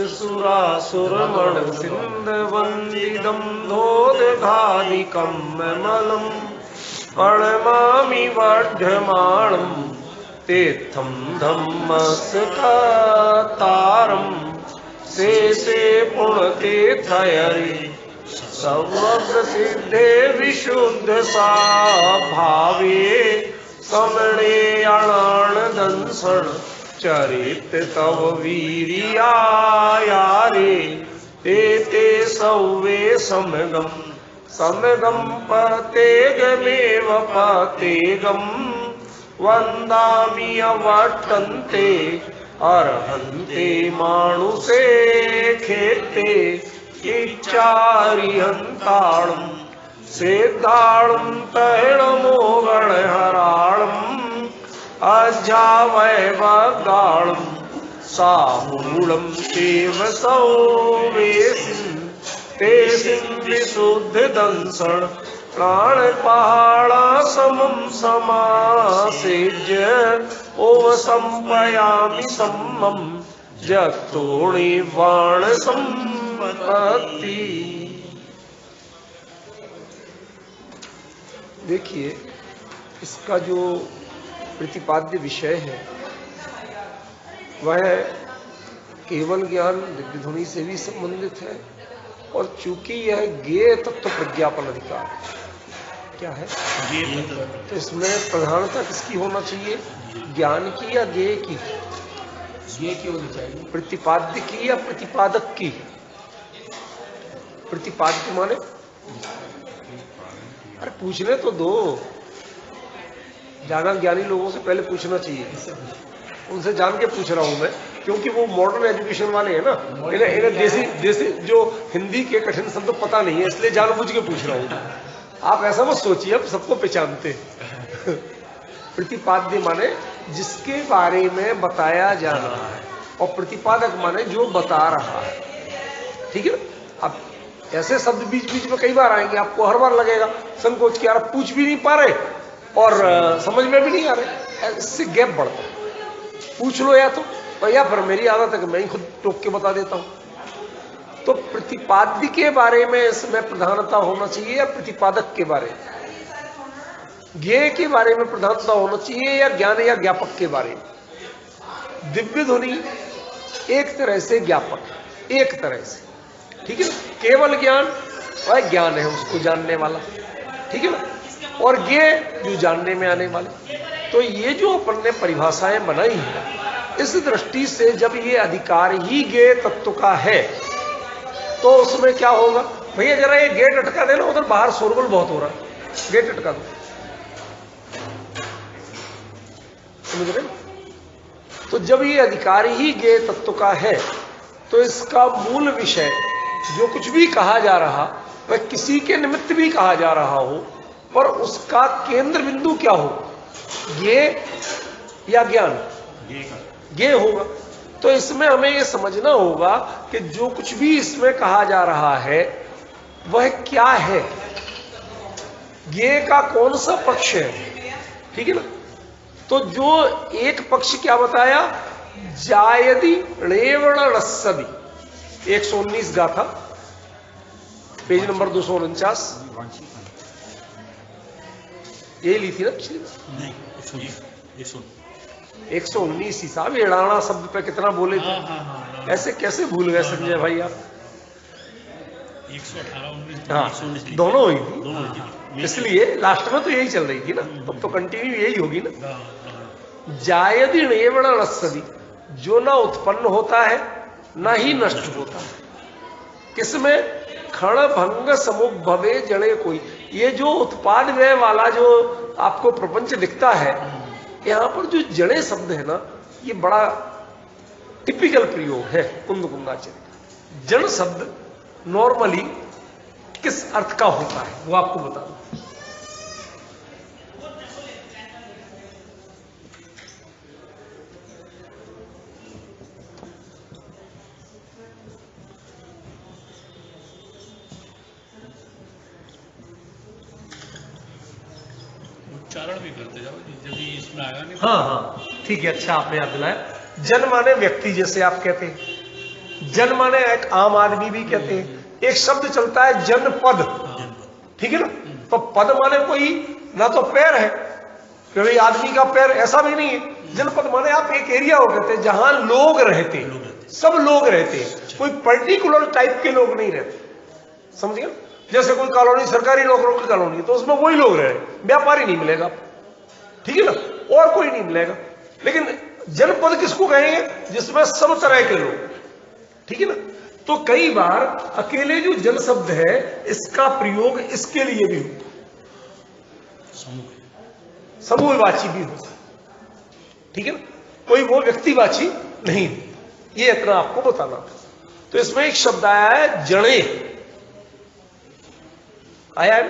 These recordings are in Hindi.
सुरासुरमण सिंध वंदिदं धोदघादिकं ममलं प्रणमामि वर्धमानं तीर्थं धम्मस्कतारं शेषे पुण्यतीर्थयरि सर्वसिद्धे विशुद्ध भावे समणे अणानदंसण चरित तव वीरियारे ते सौवे समगम पतेगमेव पतेगम वंदामि अवर्तन्ते अर्हन्ते मानुषे खेते इच्चारिहन्ताणं सेद्धाणं तैणमोगणहराणं अजावैवगाणं सामूलं तेव सौवेसिं ते विशुद्धदंसण प्राणपहाड़ा समं समासेज्य ओवसंपयामि सम्मं जगतोणि वाण संपत्ति। देखिए, इसका जो प्रतिपाद्य विषय है वह केवल ज्ञान दिव्य ध्वनि से भी संबंधित है, और चूंकि यह ज्ञेय तत्व प्रज्ञापन अधिकार क्या है, तो इसमें प्रधानता किसकी होना चाहिए, ज्ञान की या ज्ञेय की? ज्ञेय की होनी चाहिए। प्रतिपाद्य की या प्रतिपादक की? प्रतिपाद्य माने, अरे पूछने तो दो, ज्यादा ज्ञानी लोगों से पहले पूछना चाहिए, उनसे जान के पूछ रहा हूं मैं, क्योंकि वो मॉडर्न एजुकेशन वाले हैं ना, इन्हें देसी जो हिंदी के कठिन शब्द पता नहीं है, इसलिए जानबूझ के पूछ रहा हूं। आप ऐसा मत सोचिए, आप सबको पहचानते। प्रतिपाद्य माने जिसके बारे में बताया जा रहा है, और प्रतिपादक माने जो बता रहा है। ठीक है ना? अब ऐसे शब्द बीच बीच में कई बार आएंगे, आपको हर बार लगेगा संकोच कि यार पूछ भी नहीं पा रहे और समझ में भी नहीं आ रहे, इससे गैप बढ़ता है। पूछ लो या फिर मेरी आदत है कि मैं ही खुद टोक के बता देता हूं। तो प्रतिपाद्य के बारे में इसमें प्रधानता होना चाहिए या प्रतिपादक के बारे में? ज्ञेय के बारे में प्रधानता होना चाहिए या ज्ञान या ज्ञापक के बारे में? दिव्य ध्वनि एक तरह से ज्ञापक, एक तरह से, ठीक है ना? केवल ज्ञान वह ज्ञान है, उसको जानने वाला, ठीक है ना? और ज्ञेय जो जानने में आने वाले। तो ये जो अपन ने परिभाषाएं बनाई हैं, इस दृष्टि से जब ये अधिकार ही ज्ञेय तत्व का है, तो उसमें क्या होगा? भैया जरा ये गेट अटका देना, उधर बाहर शोरगुल बहुत हो रहा है, गेट अटका दो, समझ रहे? तो जब ये अधिकार ही ज्ञेय तत्व का है, तो इसका मूल विषय जो कुछ भी कहा जा रहा, वह किसी के निमित्त भी कहा जा रहा हो, पर उसका केंद्र बिंदु क्या हो, ज्ञेय या ज्ञान? ज्ञेय होगा। तो इसमें हमें यह समझना होगा कि जो कुछ भी इसमें कहा जा रहा है वह क्या है, ज्ञेय का कौन सा पक्ष है, ठीक है ना? तो जो एक पक्ष क्या बताया, जायदि रेवण रस्सदि, 119 गाथा, पेज नंबर 249, यही ली थी ना पिछली बार? 119 ही साहब, एड़ाना शब्द पे कितना बोले थे। ऐसे कैसे भूल गए संजय भाई आप? 118 हाँ, दोनों हुई थी, इसलिए लास्ट में तो यही चल रही थी ना, तब तो कंटिन्यू यही होगी ना। जायदि रेवण रस्सदि, जो ना उत्पन्न होता है ना ही नष्ट होता है, किसमें? क्षण भंग समुद्भवे जड़े कोई। ये जो उत्पाद व्यय वाला जो आपको प्रपंच दिखता है, यहाँ पर जो जड़े शब्द है ना, ये बड़ा टिपिकल प्रयोग है कुंद कुंदाचार्य का। जड़ शब्द नॉर्मली किस अर्थ का होता है वो आपको बता दूं। उच्चारण भी करते जाओ, जब भी इसमें आएगा नहीं। हाँ हाँ, ठीक है, अच्छा आपने याद दिलाया। जन माने व्यक्ति, जैसे आप कहते हैं, जन माने एक आम आदमी भी कहते हैं। एक शब्द चलता है जनपद, ठीक है ना। तो पद माने कोई ना तो पैर है, कोई आदमी का पैर, ऐसा भी नहीं है। जनपद माने आप एक एरिया को कहते हैं जहां लोग रहते हैं, सब लोग रहते हैं, कोई पर्टिकुलर टाइप के लोग नहीं रहते, समझिए। जैसे कोई कॉलोनी सरकारी नौकरों की कॉलोनी, तो उसमें वही लोग रहे, व्यापारी नहीं मिलेगा, ठीक है ना, और कोई नहीं मिलेगा। लेकिन जनपद किसको कहेंगे? जिसमें सब तरह के लोग, ठीक है ना। तो कई बार अकेले जो जन शब्द है इसका प्रयोग इसके लिए भी होता है, समूहवाची भी होता है, ठीक है ना, कोई वो व्यक्तिवाची नहीं। ये इतना आपको बताना था। तो इसमें एक शब्द आया है जणे, आया है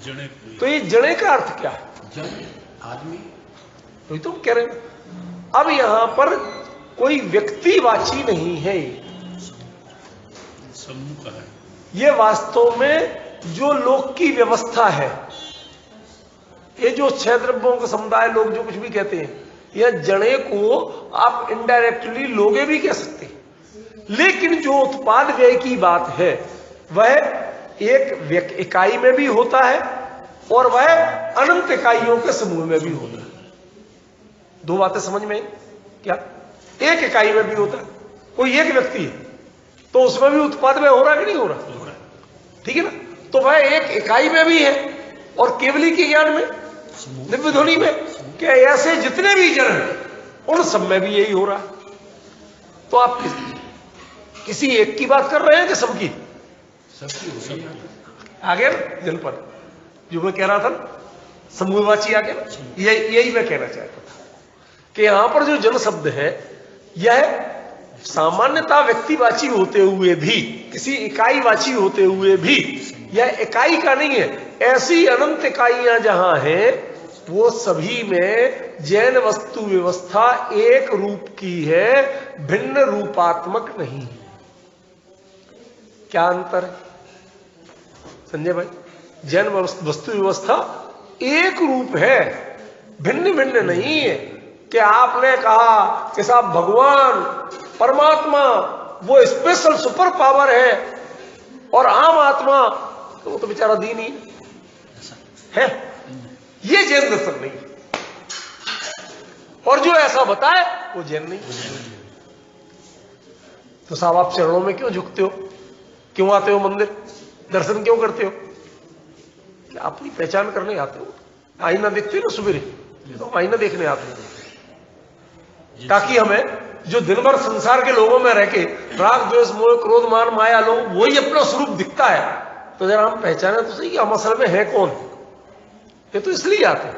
जणे। तो ये जणे का अर्थ क्या है? आदमी, तो तुम कह रहे हैं। अब यहां पर कोई व्यक्तिवाची नहीं है, समूह का है। ये वास्तव में जो लोक की व्यवस्था है, ये जो 6 द्रव्यों के समुदाय लोग जो कुछ भी कहते हैं, यह जड़े को आप इनडायरेक्टली लोगे भी कह सकते हैं। लेकिन जो उत्पाद व्यय की बात है वह एक इकाई में भी होता है और वह अनंत इकाइयों के समूह में भी होता है। दो बातें समझ में क्या? एक इकाई में भी होता है, कोई एक व्यक्ति है तो उसमें भी उत्पाद व्यय हो रहा है कि नहीं हो रहा, ठीक है ना। तो वह एक इकाई में भी है और केवली के ज्ञान में, दिव्य ध्वनि में, क्या ऐसे जितने भी जन हैं उन सब में भी यही हो रहा है। तो आप किसी एक की बात कर रहे हैं कि सबकी? सबकी। आगे जनपद जो मैं कह रहा था, समूहवाची आगे, यही मैं कहना चाहता था कि यहां पर जो जन शब्द है यह सामान्यता व्यक्तिवाची होते हुए भी, किसी इकाईवाची होते हुए भी, यह इकाई का नहीं है। ऐसी अनंत इकाइयां जहां हैं वो सभी में जैन वस्तु व्यवस्था एक रूप की है, भिन्न रूपात्मक नहीं है। क्या अंतर है संजय भाई? जैन वस्तु व्यवस्था एक रूप है, भिन्न भिन्न नहीं है। कि आपने कहा कि साहब भगवान परमात्मा वो स्पेशल सुपर पावर है और आम आत्मा तो वो तो बेचारा दीन ही है, ये जैन दर्शन नहीं। और जो ऐसा बताए वो जैन नहीं। तो साहब आप चरणों में क्यों झुकते हो, क्यों आते हो मंदिर, दर्शन क्यों करते हो? क्या अपनी पहचान करने आते हो? आईना देखते हो ना सवेरे, तो आईना देखने आते हो ताकि हमें जो दिन भर संसार के लोगों में रह के राग द्वेष मोह क्रोध मान माया लोग वही अपना स्वरूप दिखता है, तो जरा हम पहचाने तो सही कि हम असल में है कौन। ये तो इसलिए आते,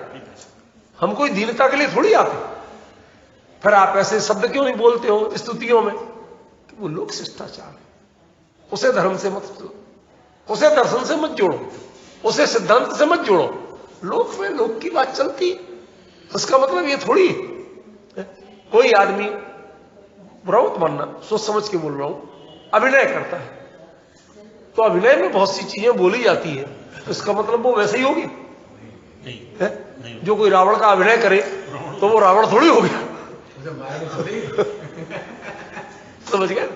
हम कोई दीनता के लिए थोड़ी आते। फिर आप ऐसे शब्द क्यों नहीं बोलते हो स्तुतियों में कि वो लोक शिष्टाचार है, उसे धर्म से मत, उसे दर्शन से मत जोड़ो, उसे सिद्धांत से मत जोड़ो। लोक में लोक की बात चलती है, उसका मतलब ये थोड़ी है। कोई आदमी, बुरा मत मानना, सोच समझ के बोल रहा हूं, अभिनय करता है तो अभिनय में बहुत सी चीजें बोली जाती है, तो इसका मतलब वो वैसे ही होगी नहीं। जो कोई रावण का अभिनय करे तो वो रावण थोड़ी हो गया, समझ गए?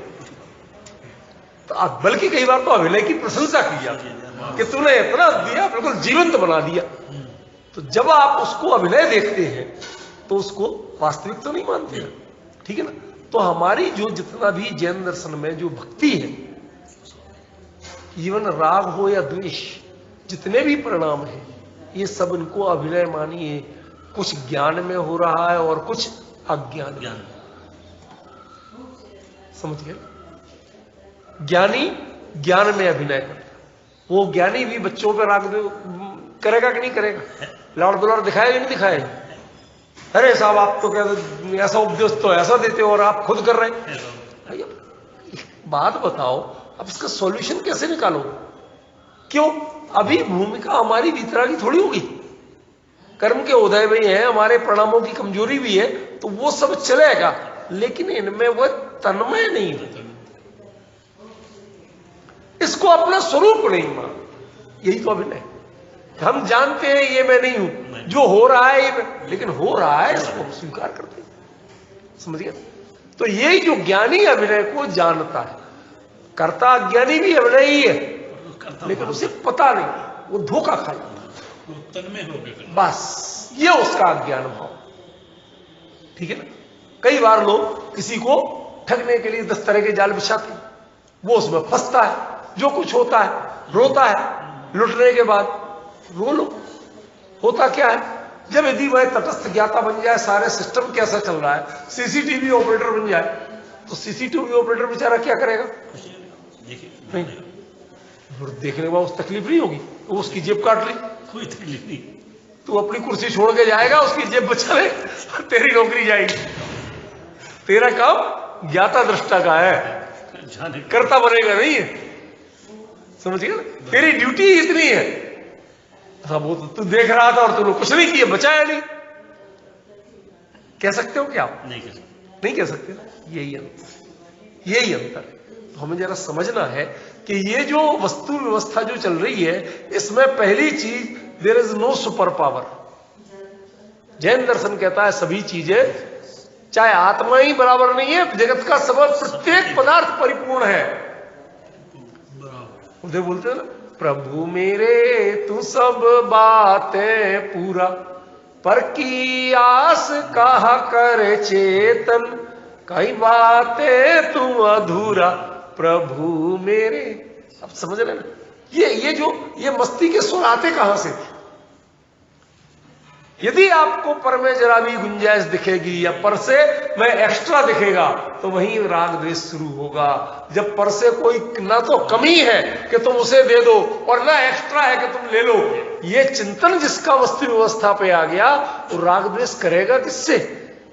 तो बल्कि कई बार तो अभिनय की प्रशंसा की जाती है कि तूने इतना दिया, बिल्कुल जीवंत बना दिया। तो जब आप उसको अभिनय देखते हैं तो उसको वास्तविक तो नहीं मानते, ठीक है ना। तो हमारी जो जितना भी जैन दर्शन में जो भक्ति है, इवन राग हो या द्वेष, जितने भी परिणाम है, ये सब इनको अभिनय मानिए। कुछ ज्ञान में हो रहा है और कुछ अज्ञान में। समझ गए? ज्ञानी ज्ञान में अभिनय करता, वो ज्ञानी भी बच्चों पर राग करेगा कि नहीं करेगा, लाड़ दुलार दिखाएगा कि नहीं दिखाएगा? अरे साहब आप तो कहते ऐसा उपदेश तो ऐसा देते हो और आप खुद कर रहे हैं। बात बताओ, अब इसका सॉल्यूशन कैसे निकालोगे? क्यों? अभी भूमिका हमारी वितरा की थोड़ी होगी, कर्म के उदय भी है, हमारे परिणामों की कमजोरी भी है, तो वो सब चलेगा, लेकिन इनमें वह तन्मय नहीं है, इसको अपना स्वरूप नहीं मान। यही तो अभिनय। हम जानते हैं ये मैं नहीं हूं, जो हो रहा है ये मैं, लेकिन हो रहा है इसको हम स्वीकार करते हैं। समझिए। तो ये जो ज्ञानी अभिनय को जानता है, कर्ता अज्ञानी भी अभिनय ही है, लेकिन उसे पता नहीं, वो धोखा खा जाता है, तन्मय हो गए बस ये उसका अज्ञान भाव। ठीक है ना। कई बार लोग किसी को ठगने के लिए 10 तरह के जाल बिछाते हैं, वो उसमें फंसता है, जो कुछ होता है रोता है, लुटने के बाद रो लो। होता क्या है, जब यदि वह तटस्थ ज्ञाता बन जाए, सारे सिस्टम कैसा चल रहा है, सीसीटीवी ऑपरेटर बन जाए, तो सीसीटीवी ऑपरेटर बेचारा क्या करेगा? नहीं, देखने के बाद उस तकलीफ नहीं होगी, तो उसकी जेब काट ली, कोई तकलीफ नहीं, तू अपनी कुर्सी छोड़ के जाएगा, उसकी जेब बचा ले, तेरी नौकरी जाएगी। तेरा काम ज्ञाता दृष्टा का है, करता बनेगा नहीं है, समझ गया? तेरी ड्यूटी इतनी है। सब वो तू देख रहा था और तूने कुछ नहीं किया, बचाया नहीं, कह सकते हो क्या? नहीं कह सकते। यही अंतर, यही अंतर है। तो हमें जरा समझना है कि ये जो वस्तु व्यवस्था जो चल रही है, इसमें पहली चीज, there is no super power. Jain दर्शन कहता है सभी चीजें, चाहे आत्मा ही बराबर नहीं है, जगत का सबब प्रत्येक पदार्थ परिपूर्ण है। उधर बोलते हैं ना, प्रभु मेरे तू सब बातें पूरा, पर की आस कहा कर चेतन, कई बातें तू अधूरा, प्रभु मेरे। अब समझ रहे ना, ये मस्ती के सुर आते कहां से? यदि आपको पर में जरा भी गुंजाइश दिखेगी या पर से में एक्स्ट्रा दिखेगा, तो वहीं राग द्वेष शुरू होगा। जब पर से कोई ना तो कमी है कि तुम उसे दे दो, और ना एक्स्ट्रा है कि तुम ले लो, ये चिंतन जिसका वस्तु व्यवस्था पे आ गया, वो राग द्वेष करेगा किससे?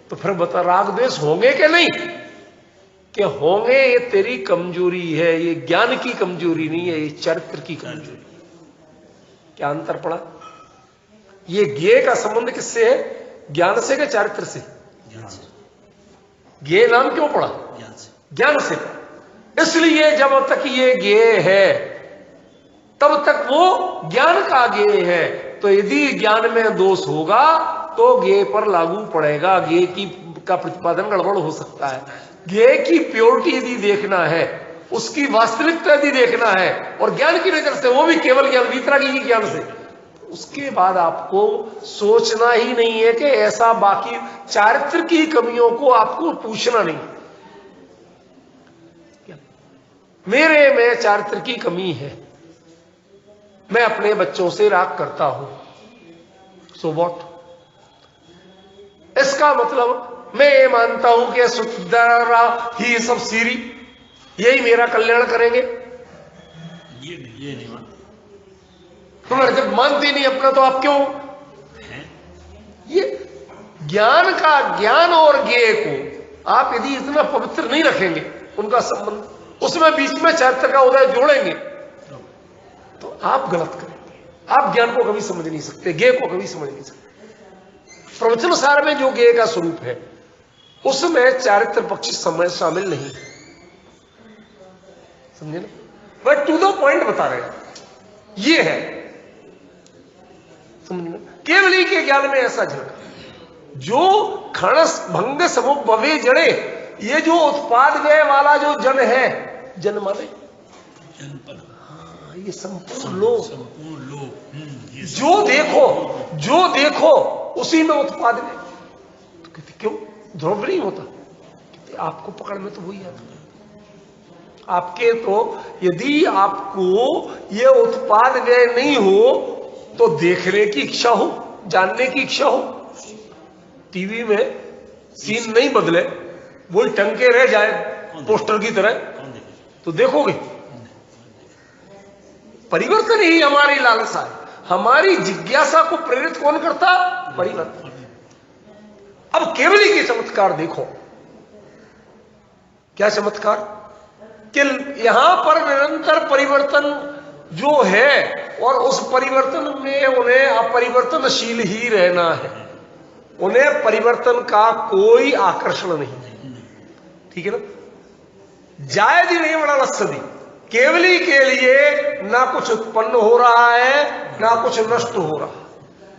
तो फिर बता, राग द्वेष होंगे कि नहीं? कि होंगे, ये तेरी कमजोरी है, ये ज्ञान की कमजोरी नहीं है, ये चरित्र की कमजोरी। क्या अंतर पड़ा? ये ज्ञेय का संबंध किससे है? ज्ञान से कि चारित्र से? ज्ञेय नाम क्यों पड़ा? ज्ञान से। इसलिए जब तक ये ज्ञेय है, तब तक वो ज्ञान का ज्ञेय है। तो यदि ज्ञान में दोष होगा तो ज्ञेय पर लागू पड़ेगा, ज्ञेय का प्रतिपादन गड़बड़ हो सकता है। ज्ञेय की प्योरिटी यदि देखना है, उसकी वास्तविकता यदि देखना है, और ज्ञान की नजर से, वो भी केवल ज्ञान, वितरागी ज्ञान से, उसके बाद आपको सोचना ही नहीं है कि ऐसा, बाकी चारित्र की कमियों को आपको पूछना नहीं। मेरे में चारित्र की कमी है, मैं अपने बच्चों से राग करता हूं, सो व्हाट? इसका मतलब मैं ये मानता हूं कि सुंदरा ही सब सीरी, यही मेरा कल्याण करेंगे। ये नहीं मानता। तुम्हारे जब मानते नहीं अपना, तो आप क्यों? ये ज्ञान का, ज्ञान और ज्ञेय को आप यदि इतना पवित्र नहीं रखेंगे, उनका संबंध, उसमें बीच में चारित्र का उदय जोड़ेंगे, तो आप गलत करेंगे। आप ज्ञान को कभी समझ नहीं सकते, ज्ञेय को कभी समझ नहीं सकते। प्रवचन सार में जो ज्ञेय का स्वरूप है, उसमें चारित्र पक्ष समय शामिल नहीं, समझे ना? वह टू द पॉइंट बता रहे हैं, ये है, समझना। केवली के ज्ञान में ऐसा झलक, जो खणस भंग समुपभवे जड़े, ये जो उत्पाद व्यय वाला जो जन है, जन माने जनपद, ये संपूर्ण लो, जो जो देखो उसी में उत्पाद व्यय। तो कहते क्यों ध्रुव नहीं होता? कहते आपको पकड़ में तो वही आता। आपके तो यदि आपको ये उत्पाद व्यय नहीं हो, तो देखने की इच्छा हो, जानने की इच्छा हो, टीवी में सीन नहीं बदले, वही टंके रह जाए पोस्टर की तरह, तो देखोगे? परिवर्तन ही हमारी लालसा है। हमारी जिज्ञासा को प्रेरित कौन करता? परिवर्तन। अब केवली के चमत्कार देखो, क्या चमत्कार कि यहां पर निरंतर परिवर्तन जो है, और उस परिवर्तन में उन्हें अपरिवर्तनशील ही रहना है, उन्हें परिवर्तन का कोई आकर्षण नहीं। ठीक है ना? जायज नहीं बड़ा लस्सदी, केवली के लिए ना कुछ उत्पन्न हो रहा है, ना कुछ नष्ट हो रहा,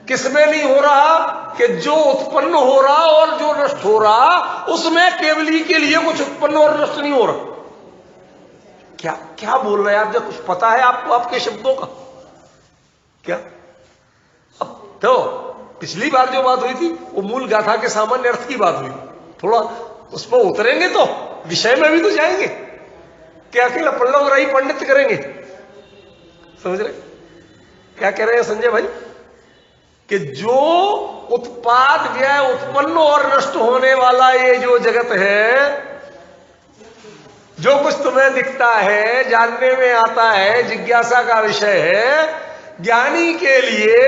किसमें नहीं हो रहा कि जो उत्पन्न हो रहा और जो नष्ट हो रहा उसमें केवली के लिए कुछ उत्पन्न और नष्ट नहीं हो रहा। क्या क्या बोल रहे हैं आप? जब कुछ पता है आपको आपके शब्दों का क्या? अब तो पिछली बार जो बात हुई थी वो मूल गाथा के सामान्य अर्थ की बात हुई, थोड़ा उस पर उतरेंगे तो विषय में भी तो जाएंगे। क्या अकेला पल्लव राही पंडित करेंगे? समझ रहे क्या कह रहे हैं संजय भाई? कि जो उत्पाद व्यय उत्पन्न और नष्ट होने वाला ये जो जगत है, जो कुछ तुम्हें दिखता है, जानने में आता है, जिज्ञासा का विषय है, ज्ञानी के लिए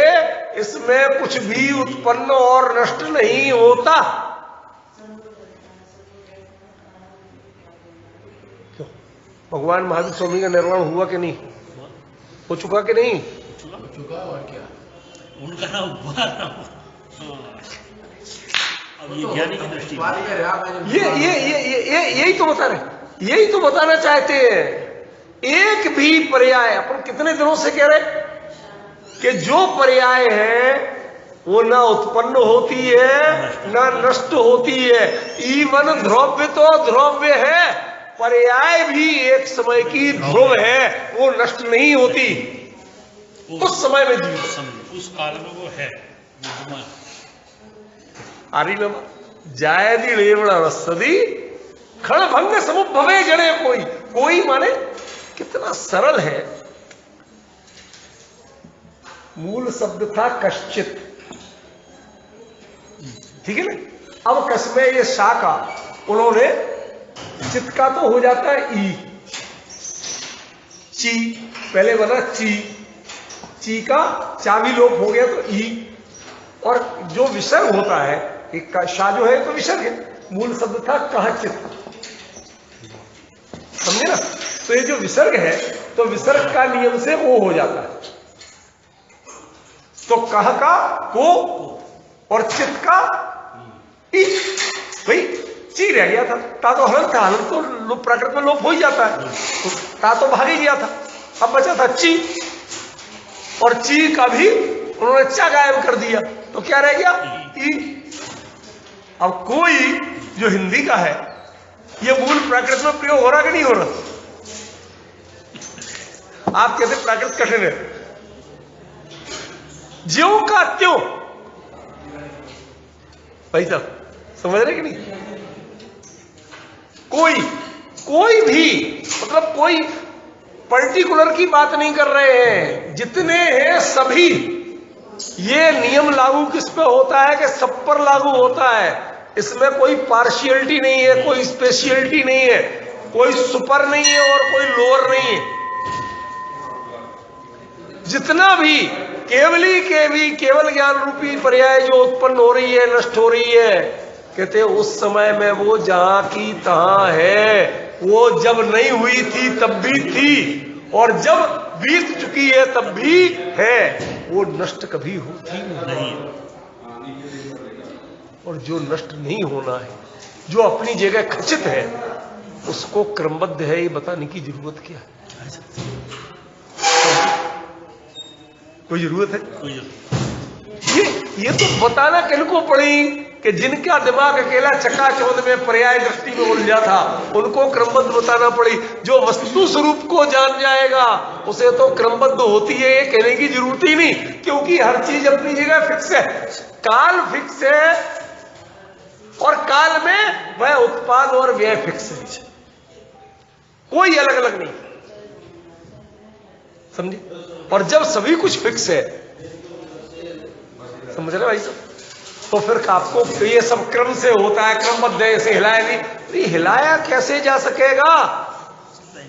इसमें कुछ भी उत्पन्न और नष्ट नहीं होता। क्यों? भगवान महावीर स्वामी का निर्वाण हुआ कि नहीं? हो चुका कि नहीं? हो चुका और क्या, उनका नाम हुआ ना। अब ये ज्ञानी की दृष्टि यही तो बता रहे, यही तो बताना चाहते हैं। एक भी पर्याय, अपन कितने दिनों से कह रहे कि जो पर्याय है वो ना उत्पन्न होती है ना नष्ट होती है। ईवन ध्रुव्य तो ध्रुव्य है, पर्याय भी एक समय की ध्रुव है, वो नष्ट नहीं होती। उस समय में जीवित, उस काल में वो है। आर्य जायदी लेवड़ा रसदी खण भंग समुद्भवे जड़े कोई। कोई माने कितना सरल है। मूल शब्द था कश्चित, ठीक है ना? अब कस में ये शाखा उन्होंने चित का तो हो जाता है ई, ची पहले बना ची, ची का चावी लोप हो गया तो ई, और जो विसर्ग होता है एक का शा जो है तो विसर्ग है। मूल शब्द था कहचित, समझे ना? तो ये जो विसर्ग है तो विसर्ग का नियम से वो हो जाता है। तो कह का को और चित का ई, भाई ची रह गया था, ता तो हलन था, हलन तो प्राकृत में लोप हो ही जाता है, तो ता तो भाग ही गया था। अब बचा था ची, और ची का भी उन्होंने चा गायब कर दिया, तो क्या रह गया? ई। अब कोई जो हिंदी का है ये मूल प्राकृत में प्रयोग हो रहा कि नहीं हो रहा? आप कहते प्राकृत कठिन है, ज्यों का त्यों। भाई साहब समझ रहे कि नहीं? कोई भी मतलब कोई पर्टिकुलर की बात नहीं कर रहे हैं, जितने हैं सभी। ये नियम लागू किस पे होता है कि सब पर लागू होता है। इसमें कोई पार्शियलिटी नहीं है, कोई स्पेशियलिटी नहीं है, कोई सुपर नहीं है और कोई लोअर नहीं है। जितना भी केवली के भी केवल ज्ञान रूपी पर्याय जो उत्पन्न हो रही है, नष्ट हो रही है, कहते उस समय में वो जहां की तहां है। वो जब नहीं हुई थी तब भी थी, और जब बीत चुकी है तब भी है। वो नष्ट कभी होती नहीं, और जो नष्ट नहीं होना है, जो अपनी जगह खचित है, उसको क्रमबद्ध है ये बताने की जरूरत क्या है? कोई जरूरत है? ये तो बताना किनको पड़ी कि जिनका दिमाग अकेला चकाचौंध में पर्याय दृष्टि में उलझा था, उनको क्रमबद्ध बताना पड़ी। जो वस्तु स्वरूप को जान जाएगा उसे तो क्रमबद्ध होती है ये कहने की जरूरत ही नहीं, क्योंकि हर चीज अपनी जगह फिक्स है। काल फिक्स है और काल में वह उत्पाद और व्यय फिक्स है, कोई अलग अलग नहीं, समझे? और जब सभी कुछ फिक्स है, समझ रहे भाई साहब, तो फिर आपको तो ये सब क्रम से होता है, क्रमबद्ध है, ऐसे हिलाया नहीं। हिलाया कैसे जा सकेगा?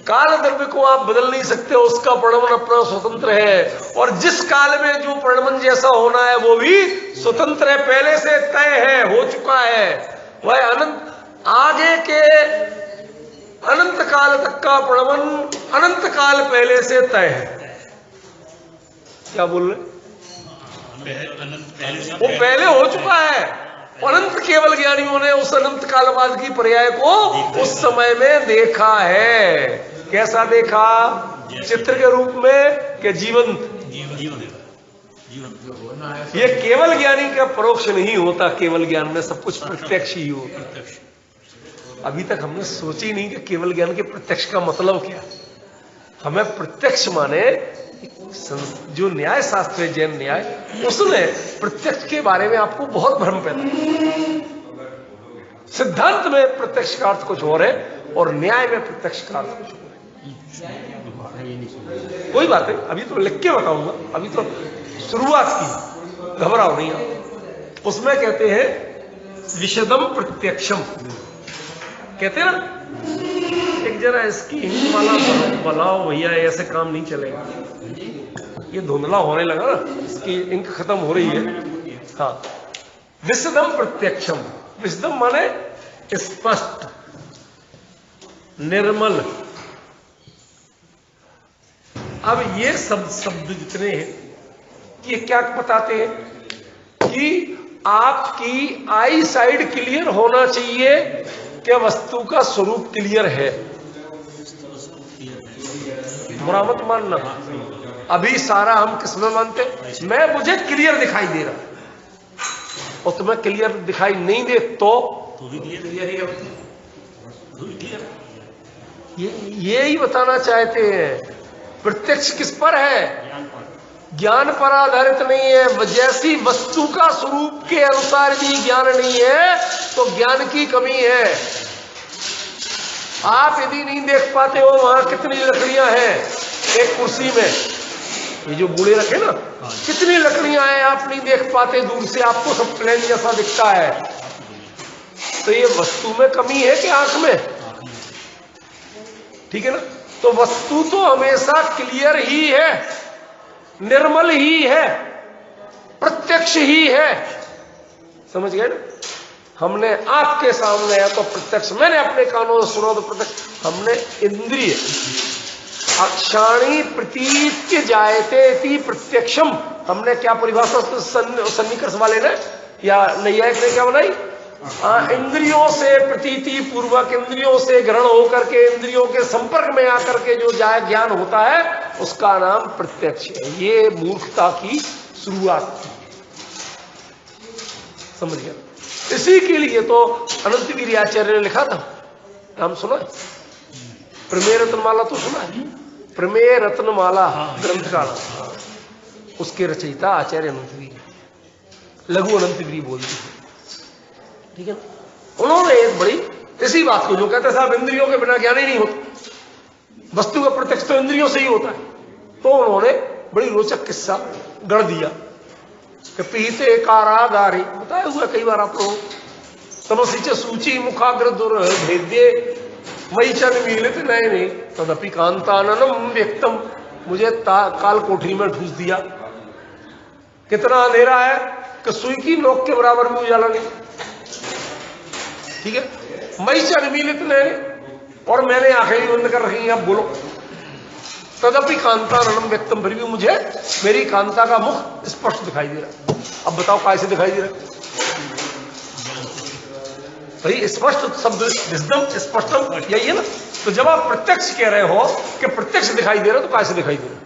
काल द्रव्य को आप बदल नहीं सकते, उसका परिणमन अपना स्वतंत्र है, और जिस काल में जो परिणमन जैसा होना है वो भी स्वतंत्र है, पहले से तय है, हो चुका है। वह अनंत आगे के अनंत काल तक का परिणमन अनंत काल पहले से तय है। क्या बोल रहे? वो पहले हो चुका है। अनंत केवल ज्ञानियों ने उस अनंत कालवाद की पर्याय को उस समय में देखा है। कैसा देखा? चित्र के रूप में कि जीवन जीवन जो होना है ये केवल ज्ञानी का परोक्ष नहीं होता, केवल ज्ञान में सब कुछ प्रत्यक्ष ही होता। प्रत्यक्ष। अभी तक हमने सोची नहीं कि केवल ज्ञान के प्रत्यक्ष का मतलब क्या है। हमें प्रत्यक्ष माने जो न्याय शास्त्र है, जैन न्याय, उसमें प्रत्यक्ष के बारे में आपको बहुत भ्रम पैदा है। सिद्धांत में प्रत्यक्ष का अर्थ कुछ और है और न्याय में प्रत्यक्ष का अर्थ कुछ और है। कोई बात नहीं, अभी तो लिख के बताऊंगा, अभी तो शुरुआत की, घबराओ नहीं आप। उसमें कहते हैं विशदम प्रत्यक्षम, कहते हैं ना, एक जरा इसकी इंक वाला बनाओ भैया, ऐसे काम नहीं चलेगा। ये धुंधला होने लगा ना, इसकी इंक खत्म हो रही है। हाँ, विशदम प्रत्यक्षम, विशदम माने स्पष्ट, निर्मल। अब ये शब्द जितने हैं ये क्या बताते हैं कि आपकी आई साइड क्लियर होना चाहिए कि वस्तु का स्वरूप क्लियर है। बुरा मत मानना, अभी सारा हम किसमें मानते, मैं मुझे क्लियर दिखाई दे रहा और तुम्हें क्लियर दिखाई नहीं दे तो भी क्लियर ही है। ये ही बताना चाहते हैं। प्रत्यक्ष किस पर है? ज्ञान पर आधारित नहीं है। जैसी वस्तु का स्वरूप के अनुसार भी ज्ञान नहीं है तो ज्ञान की कमी है। आप यदि नहीं देख पाते हो वहां कितनी लकड़ियां हैं एक कुर्सी में, ये जो बूढ़े रखे ना, कितनी लकड़ियां हैं आप नहीं देख पाते, दूर से आपको सब प्लेन जैसा दिखता है। तो ये वस्तु में कमी है कि आंख में? ठीक है ना। तो वस्तु तो हमेशा क्लियर ही है, निर्मल ही है, प्रत्यक्ष ही है। समझ गए ना। हमने आंख के सामने है तो प्रत्यक्ष, मैंने अपने कानों से सुना तो प्रत्यक्ष। हमने इंद्रिय अक्षाणी प्रतीत जायते ति प्रत्यक्षम, हमने क्या परिभाषा सन्निकर्ष वाले ने या नैयायिक ने क्या बनाई? इंद्रियों से प्रतीति पूर्वक, इंद्रियों से ग्रहण होकर के, इंद्रियों के संपर्क में आकर के जो ज्ञान होता है उसका नाम प्रत्यक्ष है। ये मूर्खता की शुरुआत थी। समझ गया। इसी के लिए तो अनंत गिरि आचार्य ने लिखा था, नाम सुना है? प्रमेय रत्नमाला तो सुना है? प्रमेय रत्नमाला ग्रंथ का नाम, उसके रचयिता आचार्य अनंत गिरि, लघु अनंत गिरि बोलते हैं। ठीक है ना। उन्होंने एक बड़ी इसी बात को, जो कहते साहब इंद्रियों के बिना ज्ञान ही नहीं होता, वस्तु का प्रत्यक्ष तो इंद्रियों से ही होता है, तो उन्होंने बड़ी रोचक किस्सा गढ़ दिया कि पीते कारागारी, बताया हुआ कई बार आप लोग, तमसी सूची मुखाग्र दुर्भेद्ये मई चन मिलित नयने तदपि कांताननम व्यक्तम, मुझे काल कोठरी में ठूस दिया। कितना अंधेरा है कि सुई की नोक के बराबर भी उजाला नहीं। ठीक है। मई चन मिलित नयने, और मैंने आंखें भी बंद कर रखी हैं। अब बोलो, तदपि कांताननम व्यक्तम, फिर भी मुझे मेरी कांता का मुख स्पष्ट दिखाई दे रहा। अब बताओ कैसे दिखाई दे रहा? भाई स्पष्ट शब्द विजडम, स्पष्टम, यही है ना। तो जब आप प्रत्यक्ष कह रहे हो कि प्रत्यक्ष दिखाई दे रहा, तो कैसे दिखाई दे रहा?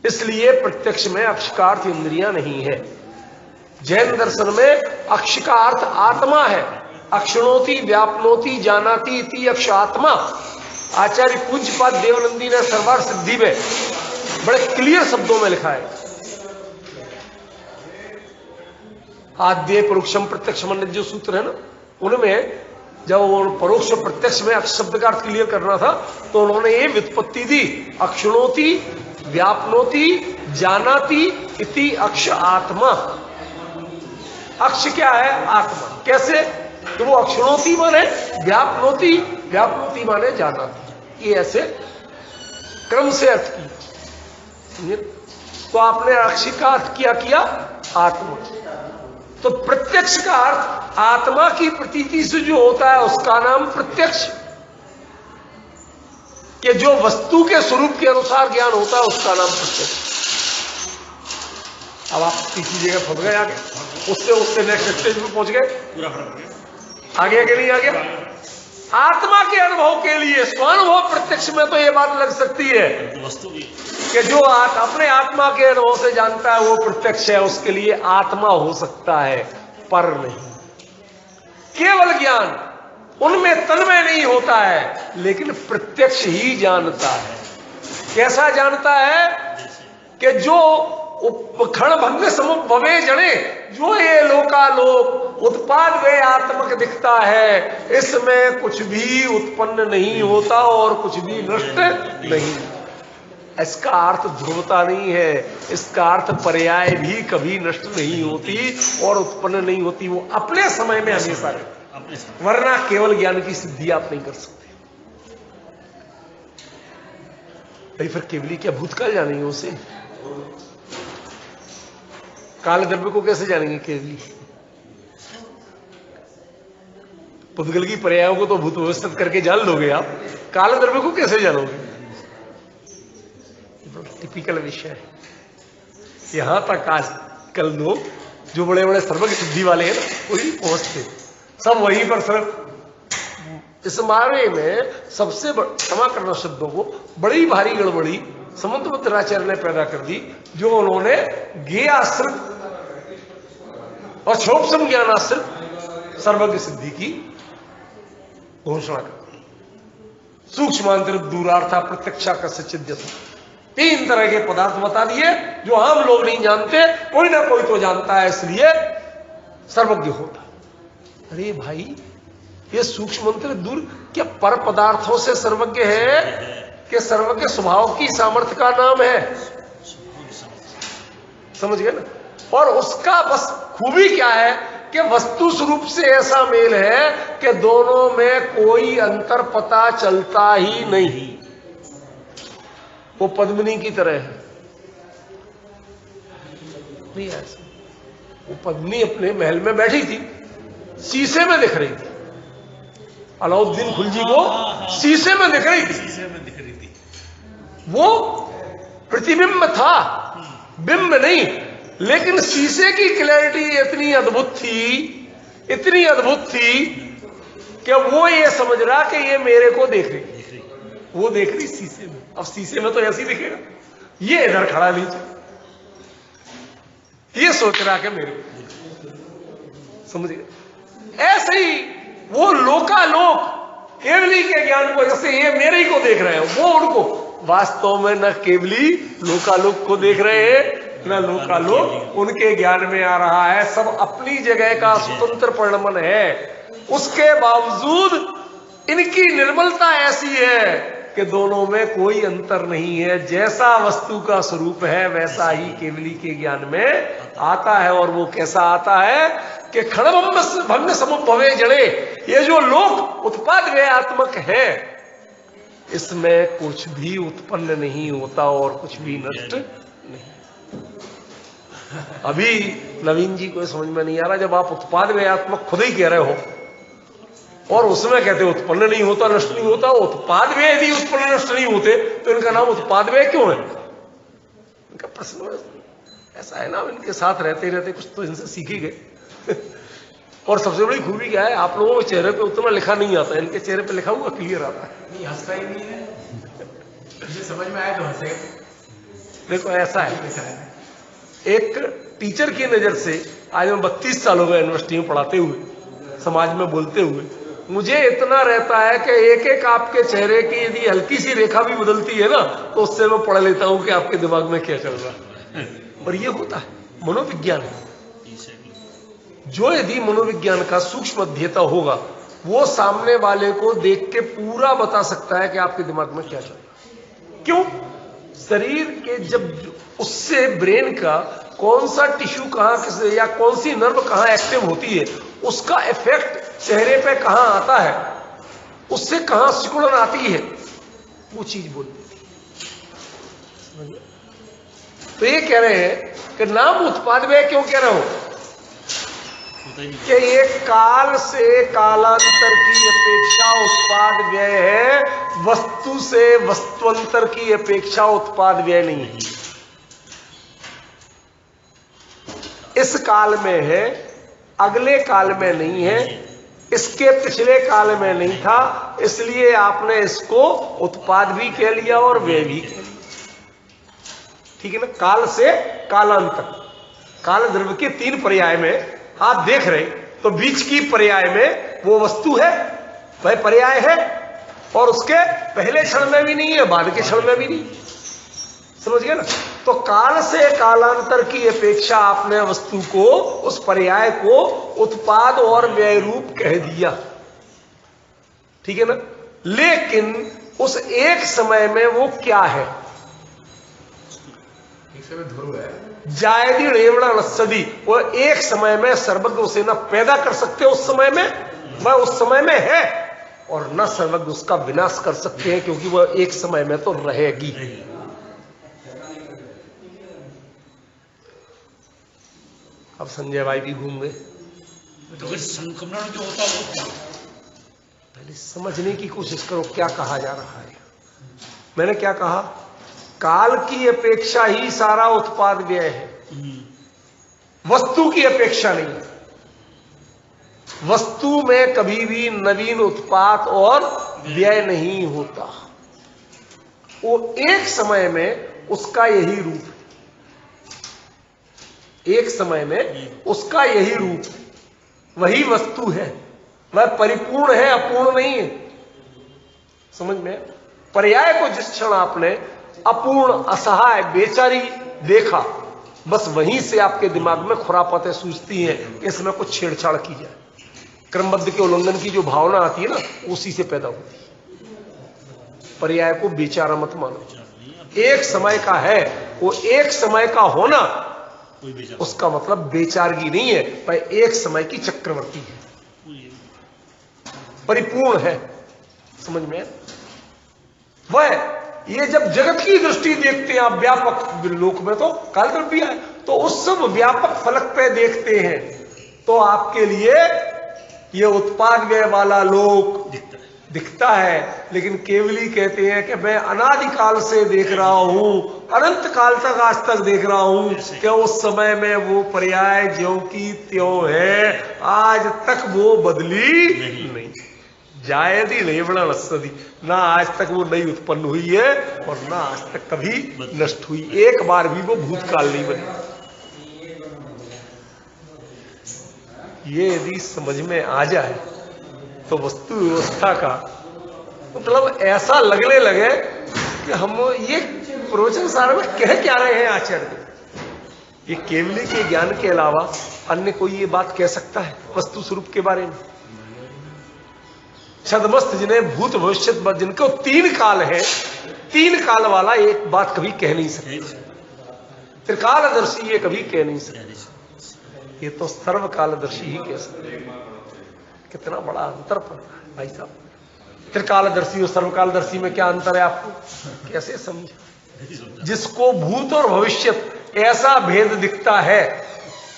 इसलिए प्रत्यक्ष में अक्ष का अर्थ इंद्रियां नहीं है। जैन दर्शन में अक्ष का अर्थ आत्मा है। अक्षणोति व्यापनोति जानाति इति अक्ष आत्मा। आचार्य पूज्यपाद देवनंदी ने सर्वार्थ सिद्धि में बड़े क्लियर शब्दों में लिखा है। आद्य परोक्षम प्रत्यक्ष मंडित जो सूत्र है ना, उनमें जब वो परोक्ष प्रत्यक्ष में अक्ष शब्द का अर्थ क्लियर करना था तो उन्होंने ये व्युत्पत्ति दी, अक्षणोति व्यापनोति जानाति इति अक्ष आत्मा। अक्ष क्या है? आत्मा। कैसे? तो वो अक्षणोति माने व्यापनोति, व्यापनोति माने जानाति, ये ऐसे क्रम से अर्थ किया। तो आपने अक्ष का अर्थ क्या किया? आत्मा। तो प्रत्यक्ष का अर्थ आत्मा की प्रतीति से जो होता है उसका नाम प्रत्यक्ष, कि जो वस्तु के स्वरूप के अनुसार ज्ञान होता है उसका नाम प्रत्यक्ष। अब आप तीसरी जगह फंस गए, आगे उससे नेक्स्ट स्टेज पे पहुंच गए, पूरा फर्क है। आगे नहीं आ गया। आत्मा के अनुभव के लिए स्वानुभव प्रत्यक्ष में तो ये बात लग सकती है वस्तु भी कि जो अपने आत्मा के अनुभव से जानता है वो प्रत्यक्ष है, उसके लिए आत्मा हो सकता है पर नहीं। केवल ज्ञान उनमें तन्मय नहीं होता है, लेकिन प्रत्यक्ष ही जानता है। कैसा जानता है कि जो क्षण भंग समुपभवे जड़े, जो ये लोकालोक उत्पाद वे आत्मक दिखता है, इसमें कुछ भी उत्पन्न नहीं होता और कुछ भी नष्ट नहीं। इसका अर्थ ध्रुवता नहीं है, इसका अर्थ पर्याय भी कभी नष्ट नहीं होती और उत्पन्न नहीं होती, वो अपने समय में हमेशा रहती, वरना केवल ज्ञान की सिद्धि आप नहीं कर सकते। भाई फिर केवली क्या भूतकाल जानेंगे उसे? काल द्रव्य को कैसे जानेंगे केवली? पुद्गल की पर्यायों को तो भूत व्यवस्थित करके जान लोगे आप, काल द्रव्य को कैसे जानोगे? टिपिकल विषय है। यहां तक आजकल लोग जो बड़े बड़े सर्वज्ञ सिद्धि वाले हैं वही पहुंचते, सब वहीं पर सर। इस बारे में सबसे क्षमा करना शब्दों को, बड़ी भारी गड़बड़ी समुद्रगुप्ताचार्य ने पैदा कर दी, जो उन्होंने ज्ञेय आश्रित और क्षोभसम ज्ञान आश्रित सर्वज्ञ सिद्धि की घोषणा कर दी। सूक्ष्मांतर दूरार्था प्रत्यक्षा का सचिद्य, 3 तरह के पदार्थ बता दिए जो हम लोग नहीं जानते, कोई ना कोई तो जानता है, इसलिए सर्वज्ञ होता। अरे भाई ये सूक्ष्म मंत्र दूर क्या पर पदार्थों से सर्वज्ञ है कि सर्वज्ञ स्वभाव की सामर्थ्य का नाम है? समझ गए ना? और उसका बस खूबी क्या है कि वस्तु स्वरूप से ऐसा मेल है कि दोनों में कोई अंतर पता चलता ही नहीं। वो पद्मिनी की तरह है, नहीं ऐसा। वो पद्मिनी अपने महल में बैठी थी, शीशे में दिख रही थी। अलाउद्दीन खिलजी को शीशे में दिख रही थी। वो प्रतिबिंब था, बिंब नहीं, लेकिन शीशे की क्लैरिटी इतनी अद्भुत थी कि वो ये समझ रहा कि ये मेरे को देख रही, वो देख रही शीशे में। अब शीशे में तो ऐसे ही दिखेगा, ये इधर खड़ा नीचे, ये सोच रहा कि मेरे को, समझिए। ऐसे ही वो लोकालोक केवली के ज्ञान को, जैसे ये मेरे ही को देख रहे हैं, वो उनको वास्तव में न केवली लोकालोक को देख रहे हैं, न लोकालोक उनके ज्ञान में आ रहा है। सब अपनी जगह का स्वतंत्र परिणमन है। उसके बावजूद इनकी निर्मलता ऐसी है कि दोनों में कोई अंतर नहीं है। जैसा वस्तु का स्वरूप है वैसा ही केवली के ज्ञान में आता है। और वो कैसा आता है कि क्षणभंग समुपभवे जड़े, ये जो लोक उत्पाद व्ययात्मक है, इसमें कुछ भी उत्पन्न नहीं होता और कुछ भी नष्ट नहीं। अभी नवीन जी को समझ में नहीं आ रहा, जब आप उत्पाद व्ययात्मक खुद ही कह रहे हो और उसमें कहते हो उत्पन्न नहीं होता नष्ट नहीं होता, उत्पाद व्यय यदि उत्पन्न नष्ट नहीं होते तो इनका नाम उत्पाद व्यय क्यों है? इनका प्रश्न ऐसा है ना, इनके साथ रहते रहते कुछ तो इनसे सीखे गए। और सबसे बड़ी खूबी क्या है, आप लोगों के चेहरे पे उतना लिखा नहीं आता, इनके चेहरे पे लिखा हुआ क्लियर आता है। नहीं हंसता ही नहीं है, मुझे समझ में आया तो हंसे। देखो ऐसा है, एक टीचर की नजर से आज मैं 32 साल हो गए यूनिवर्सिटी में पढ़ाते हुए, समाज में बोलते हुए, मुझे इतना रहता है कि एक एक आपके चेहरे की यदि हल्की सी रेखा भी बदलती है ना, तो उससे मैं पढ़ लेता हूं कि आपके दिमाग में क्या चल रहा है। और ये होता है, मनोविज्ञान है। जो यदि मनोविज्ञान का सूक्ष्म अध्येता होगा, वो सामने वाले को देख के पूरा बता सकता है कि आपके दिमाग में क्या चल रहा है। क्यों? शरीर के जब उससे ब्रेन का कौन सा टिश्यू कहां किस या कौन सी नर्व कहां एक्टिव होती है, उसका इफेक्ट चेहरे पे कहां आता है, उससे कहां सिकुड़न आती है, वो चीज बोल देती है। तो ये कह रहे हैं कि नाम उत्पाद व्यय क्यों कह रहे हो कि ये काल से कालांतर की अपेक्षा उत्पाद व्यय है, वस्तु से वस्तुअंतर की अपेक्षा उत्पाद व्यय नहीं है। इस काल में है, अगले काल में नहीं है, इसके पिछले काल में नहीं था, इसलिए आपने इसको उत्पाद भी कह लिया और व्यय भी कह लिया। ठीक है ना। काल से कालांतर, काल द्रव्य के 3 पर्याय में आप देख रहे, तो बीच की पर्याय में वो वस्तु है, वह पर्याय है, और उसके पहले क्षण में भी नहीं है, बाद के क्षण में भी नहीं। समझ गए ना। तो काल से कालांतर की अपेक्षा आपने वस्तु को, उस पर्याय को उत्पाद और व्यय रूप कह दिया, ठीक है ना। लेकिन उस एक समय में वो क्या है? एक समय ध्रुव है, जायदी रेवड़ा नस्सदी, वो एक समय में सर्वज्ञ उसे न पैदा कर सकते उस समय में, वह उस समय में है, और न सर्वज्ञ उसका विनाश कर सकते हैं, क्योंकि वह एक समय में तो रहेगी। अब संजय भाई भी घूम गए। तो फिर संक्रमण जो होता है वो क्या? पहले समझने की कोशिश करो क्या कहा जा रहा है। मैंने क्या कहा? काल की अपेक्षा ही सारा उत्पाद व्यय है, वस्तु की अपेक्षा नहीं। वस्तु में कभी भी नवीन उत्पाद और व्यय नहीं होता, वो एक समय में उसका यही रूप है, एक समय में उसका यही रूप, वही वस्तु है, वह परिपूर्ण है, अपूर्ण नहीं है। समझ में? पर्याय को जिस क्षण आपने अपूर्ण, असहाय, बेचारी देखा, बस वहीं से आपके दिमाग में खुरापतें सूझती हैं, इसमें कुछ छेड़छाड़ की जाए, क्रमबद्ध के उल्लंघन की जो भावना आती है ना, उसी से पैदा होती है। पर्याय को बेचारा मत मानो, एक समय का है, वो एक समय का होना उसका मतलब बेचारगी नहीं है, पर एक समय की चक्रवर्ती है, परिपूर्ण है। समझ में? वह ये जब जगत की दृष्टि देखते हैं आप, व्यापक लोक में तो काल द्रव्य है, तो उस सब व्यापक फलक पे देखते हैं, तो आपके लिए ये उत्पाद व्यय वाला लोक दिखता है। लेकिन केवली कहते हैं कि मैं अनादिकाल से देख रहा हूं, अनंत काल तक, आज तक देख रहा हूं कि उस समय में वो पर्याय ज्यों की त्यों है, आज तक वो बदली नहीं। जायदी रेवड़ा नस्सदी, ना आज तक वो नई उत्पन्न हुई है और ना आज तक कभी नष्ट हुई, एक बार भी वो भूतकाल नहीं बनी। ये यदि समझ में आ जाए तो वस्तु व्यवस्था का मतलब ऐसा लगने लगे कि हम ये प्रवचन सार में कह क्या रहे हैं आचार्य। ये केवली के ज्ञान के अलावा अन्य कोई ये बात कह सकता है वस्तु स्वरूप के बारे में? छदमस्त जिन्हें भूत भविष्य, जिनको 3 काल है, 3 काल वाला एक बात कभी कह नहीं सकता। त्रिकालदर्शी ये कभी कह नहीं सकता, ये तो सर्वकालदर्शी ही कह सकते। कितना बड़ा अंतर पड़ रहा है भाई साहब। त्रिकालदर्शी और सर्वकालदर्शी में क्या अंतर है आपको कैसे समझे? जिसको भूत और भविष्य ऐसा भेद दिखता है,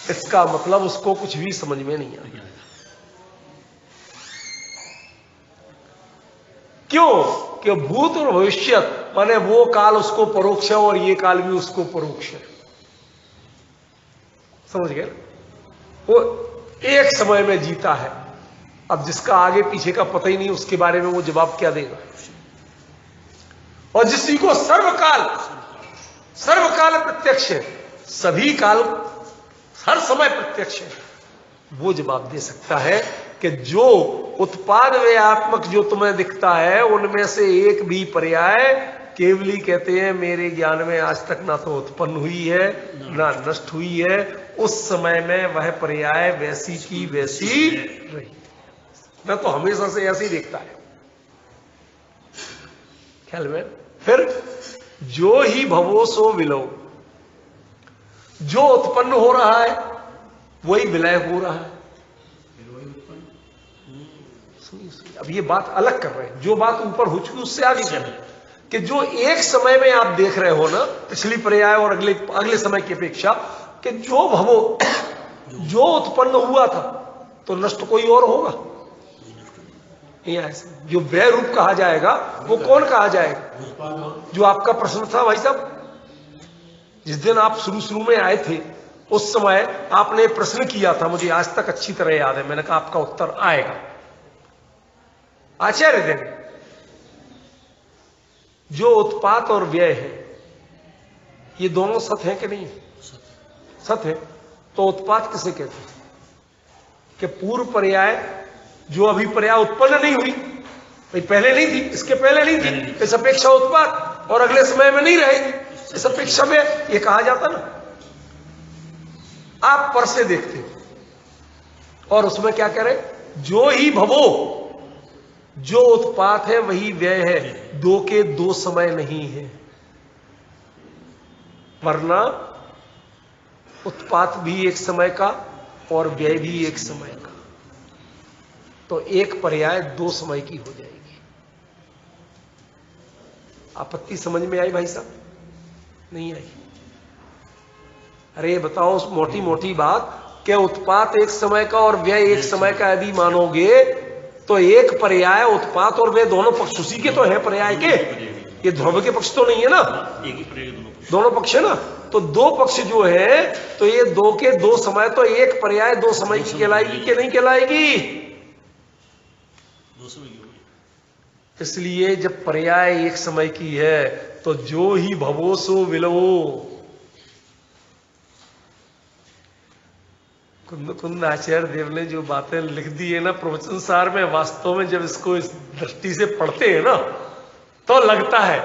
इसका मतलब उसको कुछ भी समझ में नहीं आया। क्यों? कि भूत और भविष्य माने वो काल उसको परोक्ष है और ये काल भी उसको परोक्ष है। समझ गए? वो एक समय में जीता है, अब जिसका आगे पीछे का पता ही नहीं, उसके बारे में वो जवाब क्या देगा? और जिसी को सर्वकाल, सर्वकाल प्रत्यक्ष है, सभी काल हर समय प्रत्यक्ष है, वो जवाब दे सकता है कि जो उत्पाद व्ययात्मक जो तुम्हें दिखता है, उनमें से एक भी पर्याय केवली कहते हैं मेरे ज्ञान में आज तक ना तो उत्पन्न हुई है ना नष्ट हुई है। उस समय में वह पर्याय वैसी की वैसी रही। मैं तो हमेशा से ऐसे ही देखता है ख्याल में। फिर जो ही भवो सो विलो, जो उत्पन्न हो रहा है वही विलय हो रहा है। सुनिए, अब ये बात अलग कर रहे हैं, जो बात ऊपर हो चुकी उससे आगे चले कि जो एक समय में आप देख रहे हो ना, पिछली पर्याय और अगले समय की अपेक्षा, कि जो भवो जो उत्पन्न हुआ था तो नष्ट कोई और होगा। ऐसे जो व्यय रूप कहा जाएगा वो कौन कहा जाएगा? जो आपका प्रश्न था भाई साहब, जिस दिन आप शुरू में आए थे उस समय आपने प्रश्न किया था, मुझे आज तक अच्छी तरह याद है। मैंने कहा आपका उत्तर आएगा। आचार्य देव जो उत्पाद और व्यय है ये दोनों सत हैं कि नहीं है? सत है। तो उत्पात किसे कहते हैं? कि पूर्व पर्याय जो अभी पर्याय उत्पन्न नहीं हुई, भाई पहले नहीं थी, इसके पहले नहीं थी, इस अपेक्षा उत्पात, और अगले समय में नहीं रहेगी इस अपेक्षा में, ये कहा जाता ना। आप पर से देखते हो और उसमें क्या कह रहे? जो ही भवो, जो उत्पात है वही व्यय है, दो के दो समय नहीं है। वरना उत्पात भी एक समय का और व्यय भी एक समय का, तो एक पर्याय दो समय की हो जाएगी। आपत्ति समझ में आई भाई साहब? नहीं आई? अरे बताओ उस मोटी मोटी बात, क्या उत्पात एक समय का और व्यय एक समय का यदि मानोगे तो एक पर्याय उत्पात और व्यय दोनों पक्ष उसी के तो है पर्याय के, ये ध्रुव के पक्ष तो नहीं है ना, दोनों पक्ष है ना। तो दो पक्ष जो है, तो ये दो के दो समय, तो एक पर्याय दो समय की कहलाएगी कि नहीं कहलाएगी? इसलिए जब पर्याय एक समय की है तो जो ही भवो सो विलवो। कुंद आचार्य देव ने जो बातें लिख दी है ना प्रवचन सार में, वास्तव में जब इसको इस दृष्टि से पढ़ते हैं ना तो लगता है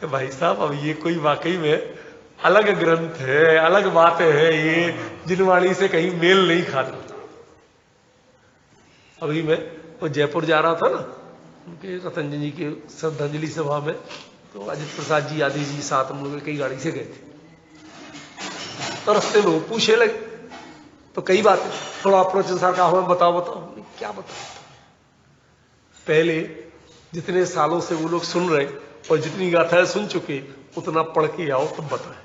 कि भाई साहब अब ये कोई वाकई में अलग ग्रंथ है, अलग बातें हैं, ये जिनवाणी से कहीं मेल नहीं खाता। अभी मैं वो जयपुर जा रहा था ना, उनके रतन जी के श्रद्धांजलि सभा में, तो अजित प्रसाद जी आदि जी साथ हम लोग कई गाड़ी से गए थे। तो रास्ते में वो पूछे लगे, तो कई बातें थोड़ा प्रवचन सार का हमें बताओ क्या बताओ। पहले जितने सालों से वो लोग सुन रहे और जितनी गाथाएं सुन चुके, उतना पढ़ के आओ तब बताएं।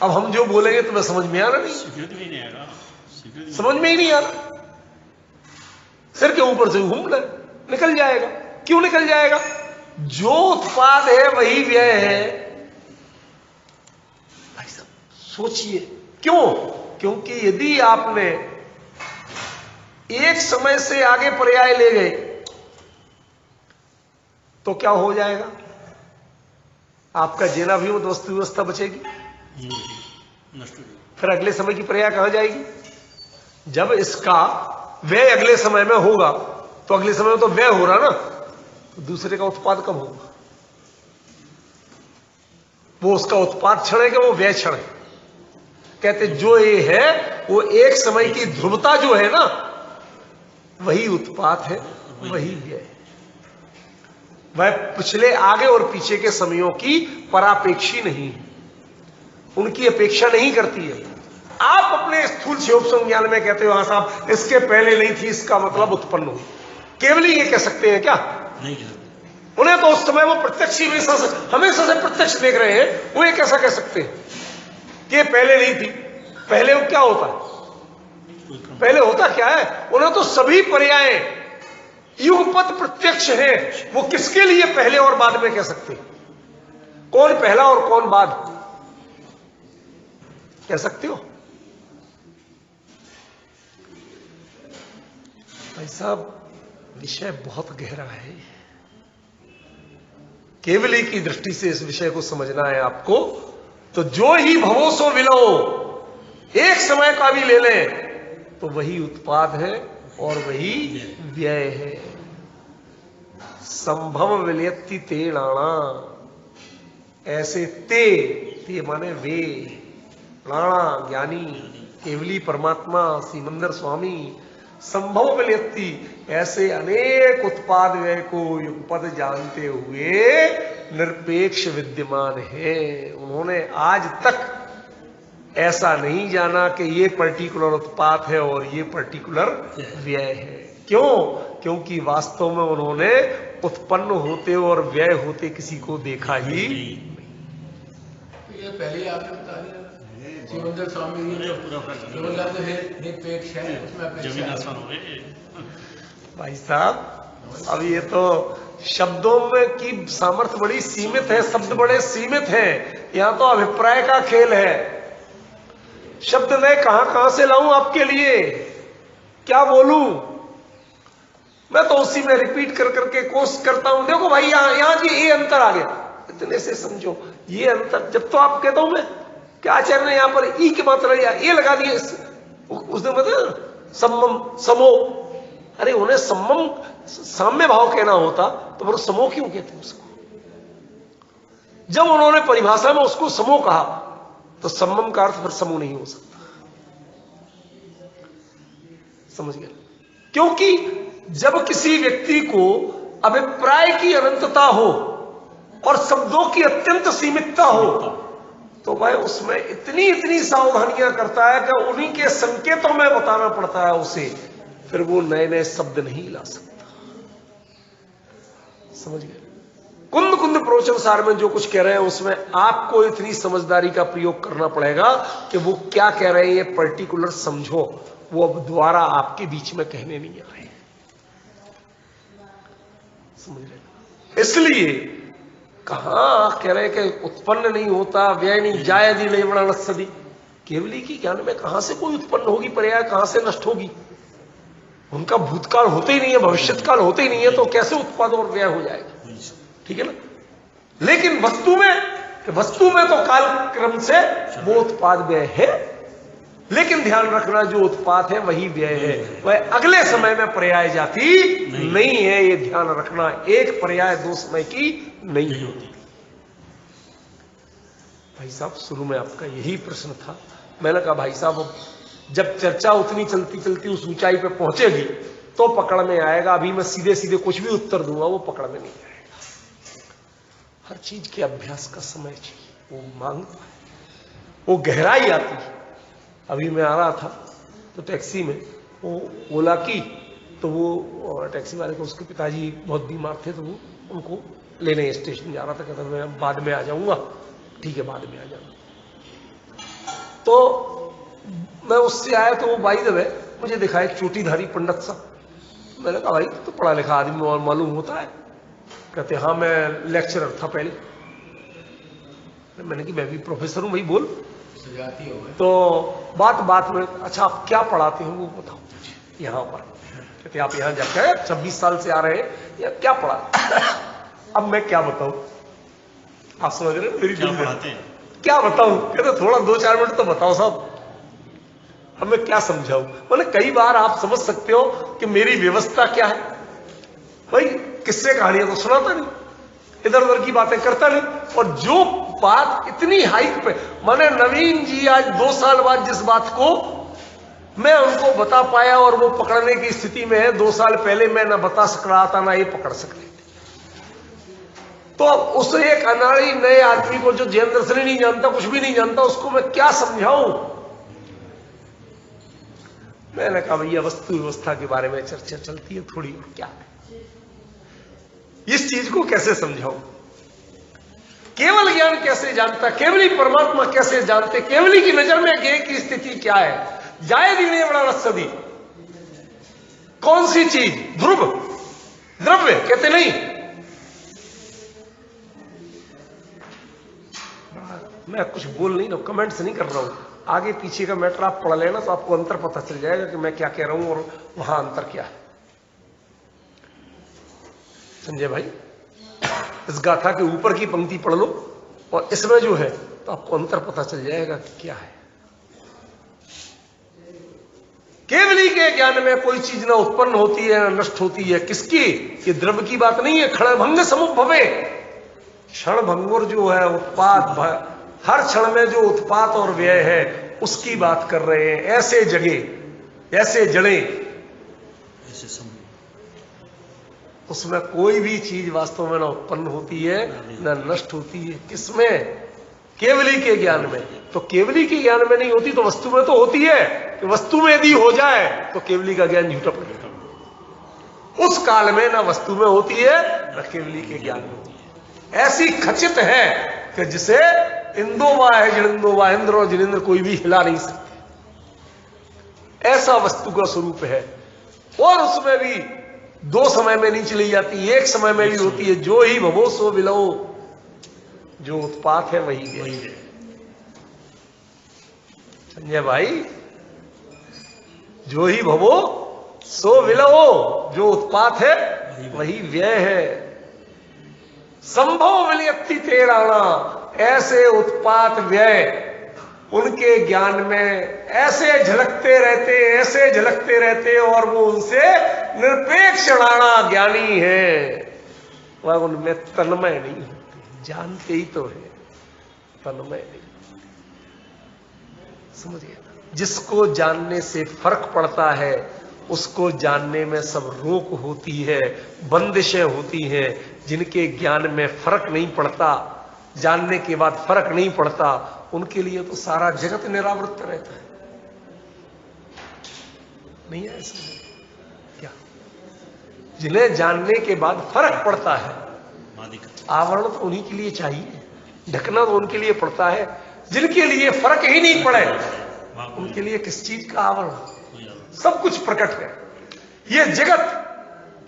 अब हम जो बोलेंगे तुम्हें समझ में आना नहीं, समझ में ही नहीं आना, सिर के ऊपर से घूम रहे, निकल जाएगा। क्यों निकल जाएगा? जो उत्पाद है वही व्यय है। भाई साहब सोचिए, क्यों? क्योंकि यदि आपने एक समय से आगे पर्याय ले गए तो क्या हो जाएगा? आपका जेना भी वस्तु व्यवस्था बचेगी, फिर अगले समय की पर्याय कहां जाएगी? जब इसका व्यय अगले समय में होगा तो अगले समय में तो व्यय हो रहा ना, तो दूसरे का उत्पाद कब होगा? वो उसका उत्पाद क्षण है कि वो व्यय क्षण है? कहते जो ये है वो एक समय की ध्रुवता जो है ना, वही उत्पाद है, वही व्यय है। वह पिछले आगे और पीछे के समयों की परापेक्षी नहीं है, उनकी अपेक्षा नहीं करती है। आप अपने स्थूल क्षोभ संज्ञान में कहते हो हाँ साहब इसके पहले नहीं थी, इसका मतलब उत्पन्न हुई, केवल ये कह सकते हैं क्या? नहीं। उन्हें तो उस समय वो प्रत्यक्ष ही हमेशा से प्रत्यक्ष देख रहे हैं, वो ये कैसा कह सकते हैं कि पहले नहीं थी? पहले वो क्या होता है? पहले होता क्या है? उन्हें तो सभी पर्याय युगपत प्रत्यक्ष है, वो किसके लिए पहले और बाद में कह सकते हैं? कौन पहला और कौन बाद कह सकते हो? भाई साहब विषय बहुत गहरा है, केवली की दृष्टि से इस विषय को समझना है आपको। तो जो ही भवो सो विलो, एक समय का भी ले लें तो वही उत्पाद है और वही व्यय है। संभव विलयति ते लाणा, ऐसे ते माने वे, लाणा ज्ञानी केवली परमात्मा सीमंदर स्वामी, संभव विलयति ऐसे अनेक उत्पाद व्यय को युगपद जानते हुए निरपेक्ष विद्यमान है। उन्होंने आज तक ऐसा नहीं जाना कि ये पर्टिकुलर उत्पाद है और ये पर्टिकुलर व्यय है। क्यों? क्योंकि वास्तव में उन्होंने उत्पन्न होते और व्यय होते किसी को देखा ही नहीं। ये पहले आपने बता दिया सीमंदर स्वामी निरपेक्ष है, उसमें भाई साहब अब ये तो शब्दों में की सामर्थ्य बड़ी सीमित है, शब्द बड़े सीमित हैं, यहां तो अभिप्राय का खेल है। शब्द मैं कहां से लाऊं आपके लिए, क्या बोलूं? मैं तो उसी में रिपीट कर करके कोशिश करता हूं। देखो भाई यहां जी ये अंतर आ गया, इतने से समझो ये अंतर। जब तो आप कहता हूं मैं कि आचार्य ने यहां पर ई की मात्रा ये लगा दिए, उसने बताया सम्मम समो, अरे उन्हें सम्मम साम्य भाव कहना होता तो फिर समो क्यों कहते उसको? जब उन्होंने परिभाषा में उसको समो कहा तो सम्मम का अर्थ फिर समो नहीं हो सकता, समझ गए? क्योंकि जब किसी व्यक्ति को अभिप्राय की अनंतता हो और शब्दों की अत्यंत सीमितता हो तो भाई उसमें इतनी इतनी सावधानियां करता है कि उन्हीं के संकेतों में बताना पड़ता है उसे, फिर वो नए नए शब्द नहीं ला सकता, समझ गए? कुंद कुंद प्रवचन सार में जो कुछ कह रहे हैं उसमें आपको इतनी समझदारी का प्रयोग करना पड़ेगा कि वो क्या कह रहे हैं ये पर्टिकुलर समझो, वो अब दोबारा आपके बीच में कहने नहीं आ रहे, समझ रहे? इसलिए कहां कह रहे कि उत्पन्न नहीं होता, व्यय नहीं जायदी नहीं बड़ा नस्सदी, केवली की ज्ञान में कहां से कोई उत्पन्न होगी, पर्याय कहां से नष्ट होगी? उनका भूतकाल होते ही नहीं है, भविष्यत्काल होते ही नहीं है, तो कैसे उत्पाद और व्यय हो जाएगा? ठीक है ना? लेकिन वस्तु में तो काल क्रम से वो उत्पाद व्यय है, लेकिन ध्यान रखना जो उत्पाद है वही व्यय है, वह अगले समय में पर्याय जाति नहीं है, ये ध्यान रखना। एक पर्याय दो समय की नहीं होती। भाई साहब शुरू में आपका यही प्रश्न था, मैंने कहा भाई साहब जब चर्चा उतनी चलती चलती उस ऊंचाई पे पहुंचेगी तो पकड़ में आएगा, अभी मैं सीधे सीधे कुछ भी उत्तर दूंगा वो पकड़ में नहीं आएगा। हर चीज के अभ्यास का समय चाहिए, वो मांगता है, वो गहराई आती है। अभी मैं आ रहा था तो टैक्सी में वो ओला की, तो वो टैक्सी वाले को उसके पिताजी बहुत बीमार थे तो वो उनको लेने स्टेशन जा रहा था, कहता मैं बाद में आ जाऊंगा। ठीक है बाद में आ जाऊंगा। तो मैं उससे आया तो वो बाई द वे मुझे दिखा एक चोटीधारी पंडित सा। मैंने कहा भाई तो पढ़ा लिखा आदमी और मालूम होता है? कहते हाँ मैं लेक्चरर था पहले। मैंने कि मैं भी प्रोफेसर हूं भाई, बोल। तो बात में अच्छा आप क्या पढ़ाते हैं वो बताओ मुझे यहाँ पर। कहते आप यहाँ जाकर 26 साल से आ रहे हैं, या क्या पढ़ा? अब मैं क्या बताऊं, आप समझ रहे हैं मेरी दिल में क्या बताऊं? कहते थोड़ा 2-4 मिनट तो बताओ साहब। अब मैं क्या समझाऊं? मैंने कई बार आप समझ सकते हो कि मेरी व्यवस्था क्या है। भाई किस्से कहानियां तो सुनाता नहीं, इधर उधर की बातें करता नहीं, और जो बात इतनी हाइट पे, माने नवीन जी आज 2 साल बाद जिस बात को मैं उनको बता पाया और वो पकड़ने की स्थिति में है, 2 साल पहले मैं ना बता सक रहा था ना ये पकड़ सकते थे। तो अब उस एक अनाड़ी नए आदमी को जो जैन दर्शन नहीं जानता, कुछ भी नहीं जानता, उसको मैं क्या समझाऊं? मैंने कहा भैया वस्तु व्यवस्था के बारे में चर्चा चलती है थोड़ी, और क्या है इस चीज को कैसे समझाऊं? केवल ज्ञान कैसे जानता, केवली परमात्मा कैसे जानते, केवली की नजर में ज्ञेय की स्थिति क्या है? जायद ही नहीं बड़ा रसदी, कौन सी चीज? ध्रुव द्रव्य कहते नहीं। मैं कुछ बोल नहीं रहा, कमेंट्स नहीं कर रहा हूं, आगे पीछे का मैटर आप पढ़ लेना तो आपको अंतर पता चल जाएगा कि मैं क्या कह रहा हूं और वहां अंतर क्या है। संजय भाई इस गाथा के ऊपर की पंक्ति पढ़ लो और इसमें जो है तो आपको अंतर पता चल जाएगा कि क्या है। केवली के ज्ञान में कोई चीज ना उत्पन्न होती है ना नष्ट होती है। किसकी? ये द्रव्य की बात नहीं है। क्षणभंग समुपभवे, क्षण भंगुर जो है उत्पाद, हर क्षण में जो उत्पाद और व्यय है उसकी बात कर रहे हैं। ऐसे जगह ऐसे जड़े, उसमें कोई भी चीज वास्तव में ना उत्पन्न होती है ना नष्ट होती है। किसमें? केवली के ज्ञान में। तो केवली के ज्ञान में नहीं होती तो वस्तु में तो होती है, कि वस्तु में यदि हो जाए तो केवली का ज्ञान झूठा पड़ेगा। उस काल में ना वस्तु में होती है ना केवली के ज्ञान में होती है। ऐसी खचित है कि जिसे इंदोवा है जिनेंदोवा, इंद्र और जिनेंद्र कोई भी हिला नहीं सकते। ऐसा वस्तु का स्वरूप है, और उसमें भी 2 समय में नहीं चली जाती, एक समय में भी होती है। जो ही भवो सो विलो, जो उत्पात है वही है। संजय भाई जो ही भवो सो विलो, जो उत्पात है वही व्यय है। संभव विलयत्ति तेराणा, ऐसे उत्पात व्यय उनके ज्ञान में ऐसे झलकते रहते और वो उनसे निरपेक्ष राणा ज्ञानी है, वह उनमें तन्मय नहीं होते। जानते ही तो है, तन्मय नहीं। समझिए, जिसको जानने से फर्क पड़ता है उसको जानने में सब रोक होती है, बंदिशें होती हैं। जिनके ज्ञान में फर्क नहीं पड़ता, जानने के बाद फर्क नहीं पड़ता, उनके लिए तो सारा जगत निरावृत रहता है। नहीं है ऐसा क्या? जिन्हें जानने के बाद फर्क पड़ता है, आवरण तो उन्हीं के लिए चाहिए, ढकना तो उनके लिए पड़ता है। जिनके लिए फर्क ही नहीं पड़े, उनके लिए किस चीज का आवरण? सब कुछ प्रकट है। ये जगत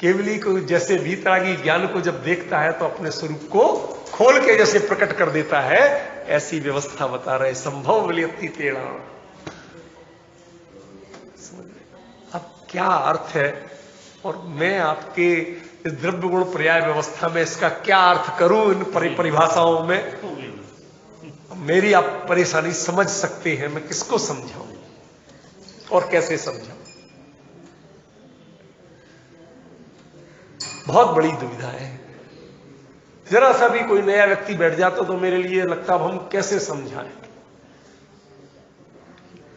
केवली को जैसे भीतरागी ज्ञान को जब देखता है तो अपने स्वरूप को खोल के जैसे प्रकट कर देता है, ऐसी व्यवस्था बता रहे संभव विलयत्ति तेरा। अब क्या अर्थ है, और मैं आपके इस द्रव्य गुण पर्याय व्यवस्था में इसका क्या अर्थ करूं इन परिभाषाओं में, मेरी आप परेशानी समझ सकते हैं। मैं किसको समझाऊं और कैसे समझाऊं? बहुत बड़ी दुविधा है। जरा सा भी कोई नया व्यक्ति बैठ जाता तो मेरे लिए लगता अब हम कैसे समझाएं।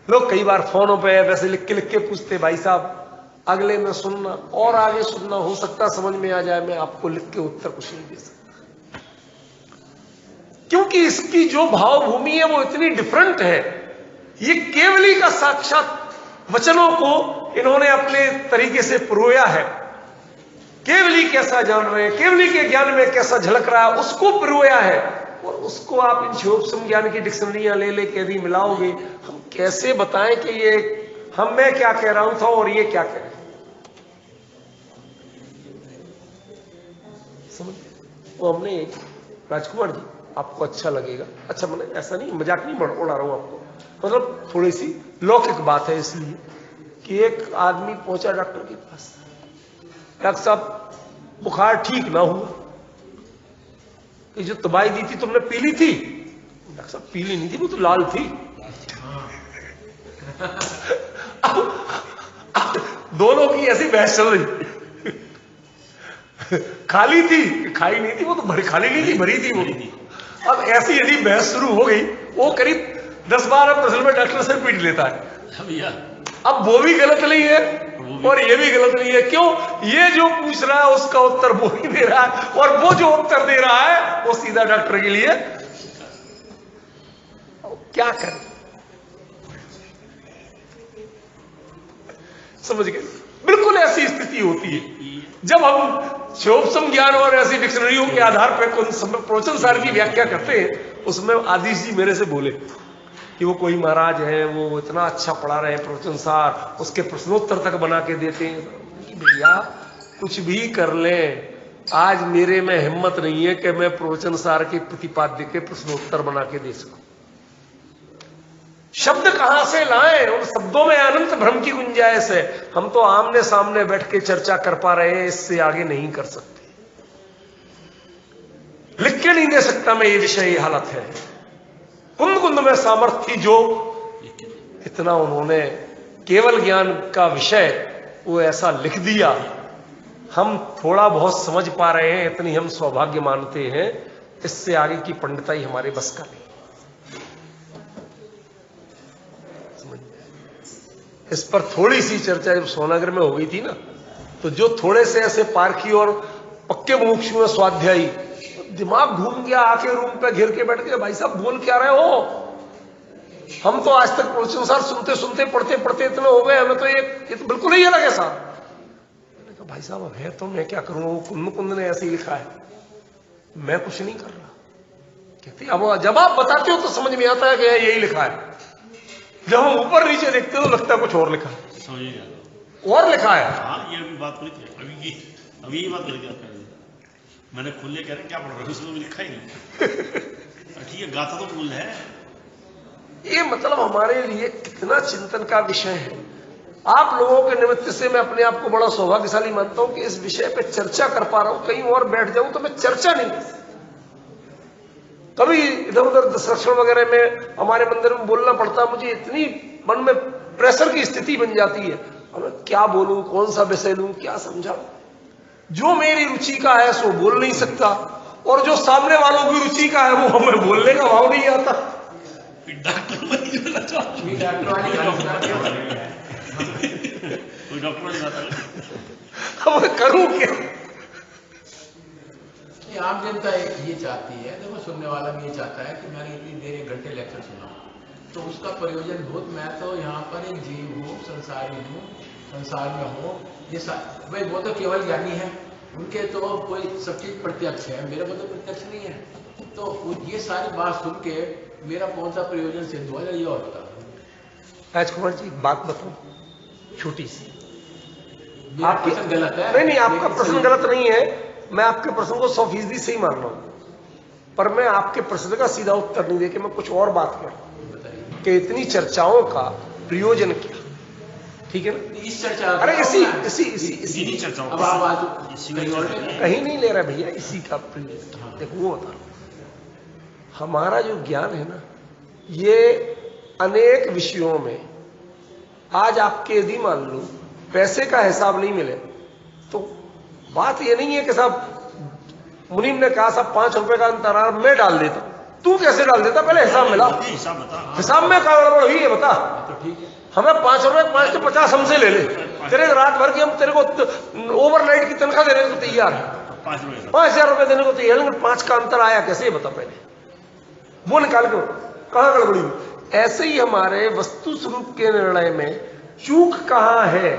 लोग कई बार फोनों पे वैसे लिख के पूछते, भाई साहब अगले में सुनना और आगे सुनना, हो सकता समझ में आ जाए। मैं आपको लिख के उत्तर कुछ नहीं दे सकता, क्योंकि इसकी जो भावभूमि है वो इतनी डिफरेंट है। ये केवली का साक्षात वचनों को इन्होंने अपने तरीके से पिरोया है। केवली कैसा जान रहे हैं, केवली के ज्ञान में कैसा झलक रहा है, उसको पिरोया है। और उसको आप इन क्षोभसम ज्ञान की डिक्शनरियां ले के यदि मिलाओगे, हम कैसे बताएं कि ये मैं क्या कह रहा हूं था और ये क्या कह रहे हैं? समझ? वो हमने राजकुमार जी, आपको अच्छा लगेगा, अच्छा मैंने ऐसा नहीं, मजाक नहीं उड़ा रहा हूं आपको, मतलब थोड़ी सी लौकिक बात है इसलिए कि एक आदमी पहुंचा डॉक्टर के पास, डॉक्टर साहब बुखार ठीक ना हुआ, कि जो दवाई दी थी तुमने पी ली थी? डॉक्टर साहब पीली नहीं थी, वो तो लाल थी। दोनों की ऐसी बहस चल रही। खाली थी, खाई नहीं थी, वो तो भरी, खाली नहीं थी, भरी थी वो। अब ऐसी यदि बहस शुरू हो गई, वो करीब 10-12 प्रश्न में डॉक्टर से पीट लेता है। अब वो भी गलत नहीं है और ये भी गलत नहीं है। क्यों? ये जो पूछ रहा है उसका उत्तर वो ही दे रहा है, और वो जो उत्तर दे रहा है वो सीधा डॉक्टर के लिए। क्या करें? समझ गए? बिल्कुल ऐसी स्थिति होती है जब हम क्षोभसम ज्ञान और ऐसी डिक्शनरियों के आधार पर प्रवचन सार की व्याख्या करते हैं। उसमें आदिश जी मेरे से बोले कि वो कोई महाराज है, वो इतना अच्छा पढ़ा रहे हैं प्रवचन सार, उसके प्रश्नोत्तर तक बना के देते हैं। भैया कुछ भी कर लें, आज मेरे में हिम्मत नहीं है कि मैं प्रवचन सार के प्रतिपाद्य के प्रश्नोत्तर बना के दे सकूं। शब्द कहां से लाएं? उन शब्दों में अनंत भ्रम की गुंजाइश है। हम तो आमने सामने बैठ के चर्चा कर पा रहे हैं, इससे आगे नहीं कर सकते। लिख के नहीं दे सकता मैं ये विषय, ये हालत है। कुंद कुंद में सामर्थ्य जो इतना उन्होंने केवल ज्ञान का विषय वो ऐसा लिख दिया, हम थोड़ा बहुत समझ पा रहे हैं, इतनी हम सौभाग्य मानते हैं। इससे आगे की पंडिताई हमारे बस का नहीं। इस पर थोड़ी सी चर्चा जब सोनागर में हो गई थी ना, तो जो थोड़े से ऐसे पारखी और पक्के मुमुक्षु स्वाध्यायी, दिमाग घूम गया, आके रूम पे घिर के बैठ गए, भाई साहब बोल क्या रहे हो? हम तो आज तक प्रवचन सार सुनते सुनते पढ़ते पढ़ते इतने हो गए, हमें तो ये तो बिल्कुल ही अलग है साहब। मैंने कहा भाई साहब है तो मैं क्या करूं, कुंद कुंद ने ऐसे ही लिखा है, मैं कुछ नहीं कर रहा। कहते अब जब आप बताते हो तो समझ में आता है कि यही लिखा है। जब हम ऊपर नीचे देखते हो तो लगता है कुछ और लिखा है, और लिखा है। हाँ, ये भी बात हुई थी अभी यही बात करेंगे आप। मैंने खुले कह रहे क्या पढ़ रहे हो, उसमें भी लिखा ही नहीं। ठीक है, गाथा तो भूल है। ये मतलब हमारे लिए कितना चिंतन का विषय है। आप लोगों के निमित्त से मैं अपने आप को बड़ा सौभाग्यशाली मानता हूं कि इस विषय पे चर्चा कर पा रहा हूं। कहीं और बैठ जाऊं तो मैं चर्चा नहीं कर सकता। कभी इधर उधर संरक्षण वगैरह में हमारे मंदिर में बोलना पड़ता, मुझे इतनी मन में प्रेशर की स्थिति बन जाती है, अब मैं क्या बोलूं, कौन सा विषय लूं, क्या समझाऊं। जो मेरी रुचि का है सो बोल नहीं सकता, और जो सामने वालों की रुचि का है वो हमें बोलने का भाव नहीं आता। डॉक्टर वाली अब मैं करूं क्या? आम जनता ये चाहती है, देखो सुनने वाला भी ये चाहता है कि मैंने इतनी देर 1 घंटे लेक्चर सुना, तो उसका प्रयोजन बहुत, मैं तो यहाँ पर एक जीव हूँ, संसारी हूँ, संसार में हूँ, ये भाई वो तो केवल ज्ञानी है, उनके तो कोई सब चीज प्रत्यक्ष है, मेरे को तो प्रत्यक्ष नहीं है, तो ये सारी बात सुन के मेरा कौन सा प्रयोजन सिद्ध हुआ, ये और बता। राजकुमार जी बात बताऊं छोटी सी, आपका प्रश्न गलत है। नहीं, आपका प्रश्न गलत नहीं है, मैं आपके प्रश्न को 100% सही मान रहा हूं, पर मैं आपके प्रश्न का सीधा उत्तर नहीं देके मैं कुछ और बात कर रहा हूं कि इतनी चर्चाओं का प्रयोजन क्या, ठीक है ना? इस चर्चा, अरे इसी चर्चाओं अब आप कहीं नहीं ले रहा भैया, इसी का प्रयोजन देखो वो बता रहा हूं। हमारा जो ज्ञान है ना, ये अनेक विषयों में, आज आपके यदि मान लो पैसे का हिसाब नहीं मिले तो बात ये नहीं है कि साहब मुनीम ने कहा साहब 5 रुपए का अंतराल मैं डाल देता, तू कैसे डाल देता, पहले हिसाब मिला, हिसाब में क्या गड़बड़ हुई है बता। तो ठीक है, हमें 5 रुपए 5 से 50 हमसे ले ले, तेरे रात भर की हम तेरे को ओवरनाइट की तनख्वाह देने को तैयार है, 5,000 रुपए देने को तैयार, लेकिन 5 का अंतर आया कैसे बता, पहले वो निकाल के कहां गड़बड़ी हुई। ऐसे ही हमारे वस्तु स्वरूप के निर्णय में चूक कहां है,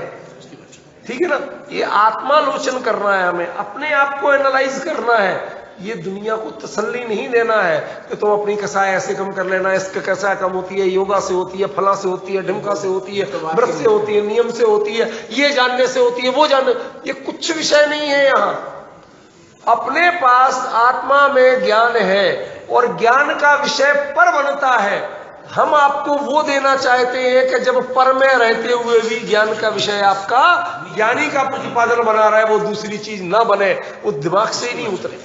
ठीक है ना? ये आत्मालोचन करना है, हमें अपने आप को एनालाइज करना है, ये दुनिया को तसल्ली नहीं देना है कि तुम अपनी कसाय ऐसे कम कर लेना, इसका कसाय कम होती है, योगा से होती है, फला से होती है, ढिमका से होती है, व्रत से होती है, नियम से होती है, ये जानने से होती है, वो जानने, ये कुछ विषय नहीं है। यहाँ अपने पास आत्मा में ज्ञान है और ज्ञान का विषय पर बनता है। हम आपको वो देना चाहते हैं कि जब पर में रहते हुए भी ज्ञान का विषय आपका ज्ञानी का प्रतिपादन बना रहा है, वो दूसरी चीज ना बने, वो दिमाग से ही नहीं उतरे,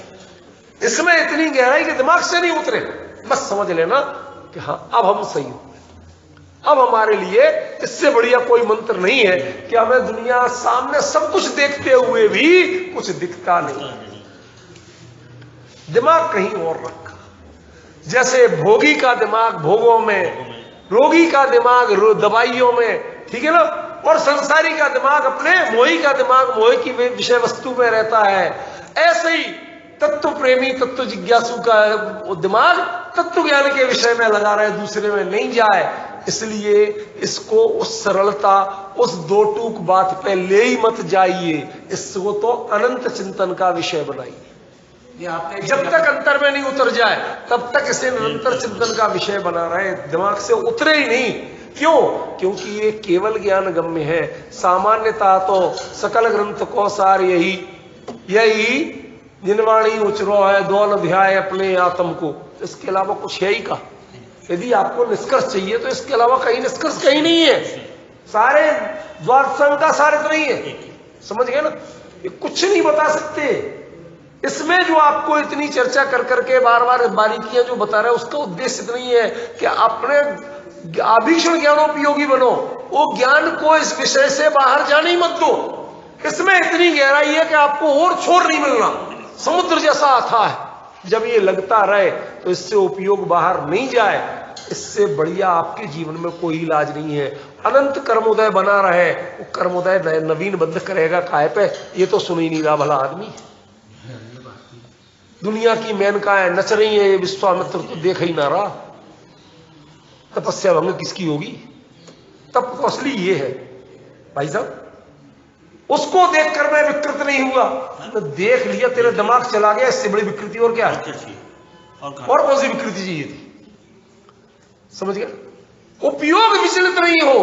इसमें इतनी गहराई कि दिमाग से नहीं उतरे। बस समझ लेना कि हाँ अब हम सही हो, अब हमारे लिए इससे बढ़िया कोई मंत्र नहीं है कि हमें दुनिया सामने सब कुछ देखते हुए भी कुछ दिखता नहीं, दिमाग कहीं और रखा। जैसे भोगी का दिमाग भोगों में, रोगी का दिमाग दवाइयों में, ठीक है ना, और संसारी का दिमाग अपने मोही का दिमाग मोही की विषय वस्तु में रहता है। ऐसे ही तत्व प्रेमी तत्व जिज्ञासु का दिमाग तत्व ज्ञान के विषय में लगा रहे, दूसरे में नहीं जाए। इसलिए इसको उस सरलता, उस दो टूक बात पे ले ही मत जाइए, इसको तो अनंत चिंतन का विषय बनाइए। जब तक अंतर में नहीं उतर जाए तब तक इसे निरंतर चिंतन का विषय बना रहे, दिमाग से उतरे ही नहीं। क्यों? क्योंकि ये केवल ज्ञान गम्य है। सामान्यता तो सकल ग्रंथ को सार यही जिनवाणी उचरो है, दोन अध्याय अपने आत्म को, इसके अलावा कुछ है ही का। यदि आपको निष्कर्ष चाहिए तो इसके अलावा कहीं निष्कर्ष कहीं नहीं है। सारे द्वादश का सारे तो नहीं है, समझ गए ना? ये कुछ नहीं बता सकते। इसमें जो आपको इतनी चर्चा कर करके बार बार बारीकियां जो बता रहे हैं, उसका उद्देश्य इतना ही है कि अपने अभीक्षण ज्ञानोपयोगी बनो, वो ज्ञान को इस विषय से बाहर जाने ही मत दो। इसमें इतनी गहराई है कि आपको और छोर नहीं मिलना, समुद्र जैसा अथाह है। जब ये लगता रहे तो इससे उपयोग बाहर नहीं जाए, इससे बढ़िया आपके जीवन में कोई इलाज नहीं है। अनंत कर्मोदय बना रहे, वो कर्मोदय नवीन बंद करेगा काय पे, ये तो सुन ही नहीं रहा भला आदमी। दुनिया की मेनकाएं नच रही है, ये विश्वामित्र तो देख ही ना रहा। तपस्या भंग किसकी होगी? तब तो असली ये है भाई साहब। उसको देखकर मैं विकृत नहीं हुआ, तो देख लिया, तेरा दिमाग चला गया, इससे बड़ी विकृति और क्या है? और कौन सी विकृति चाहिए थी? समझ गया? उपयोग विचलित नहीं हो,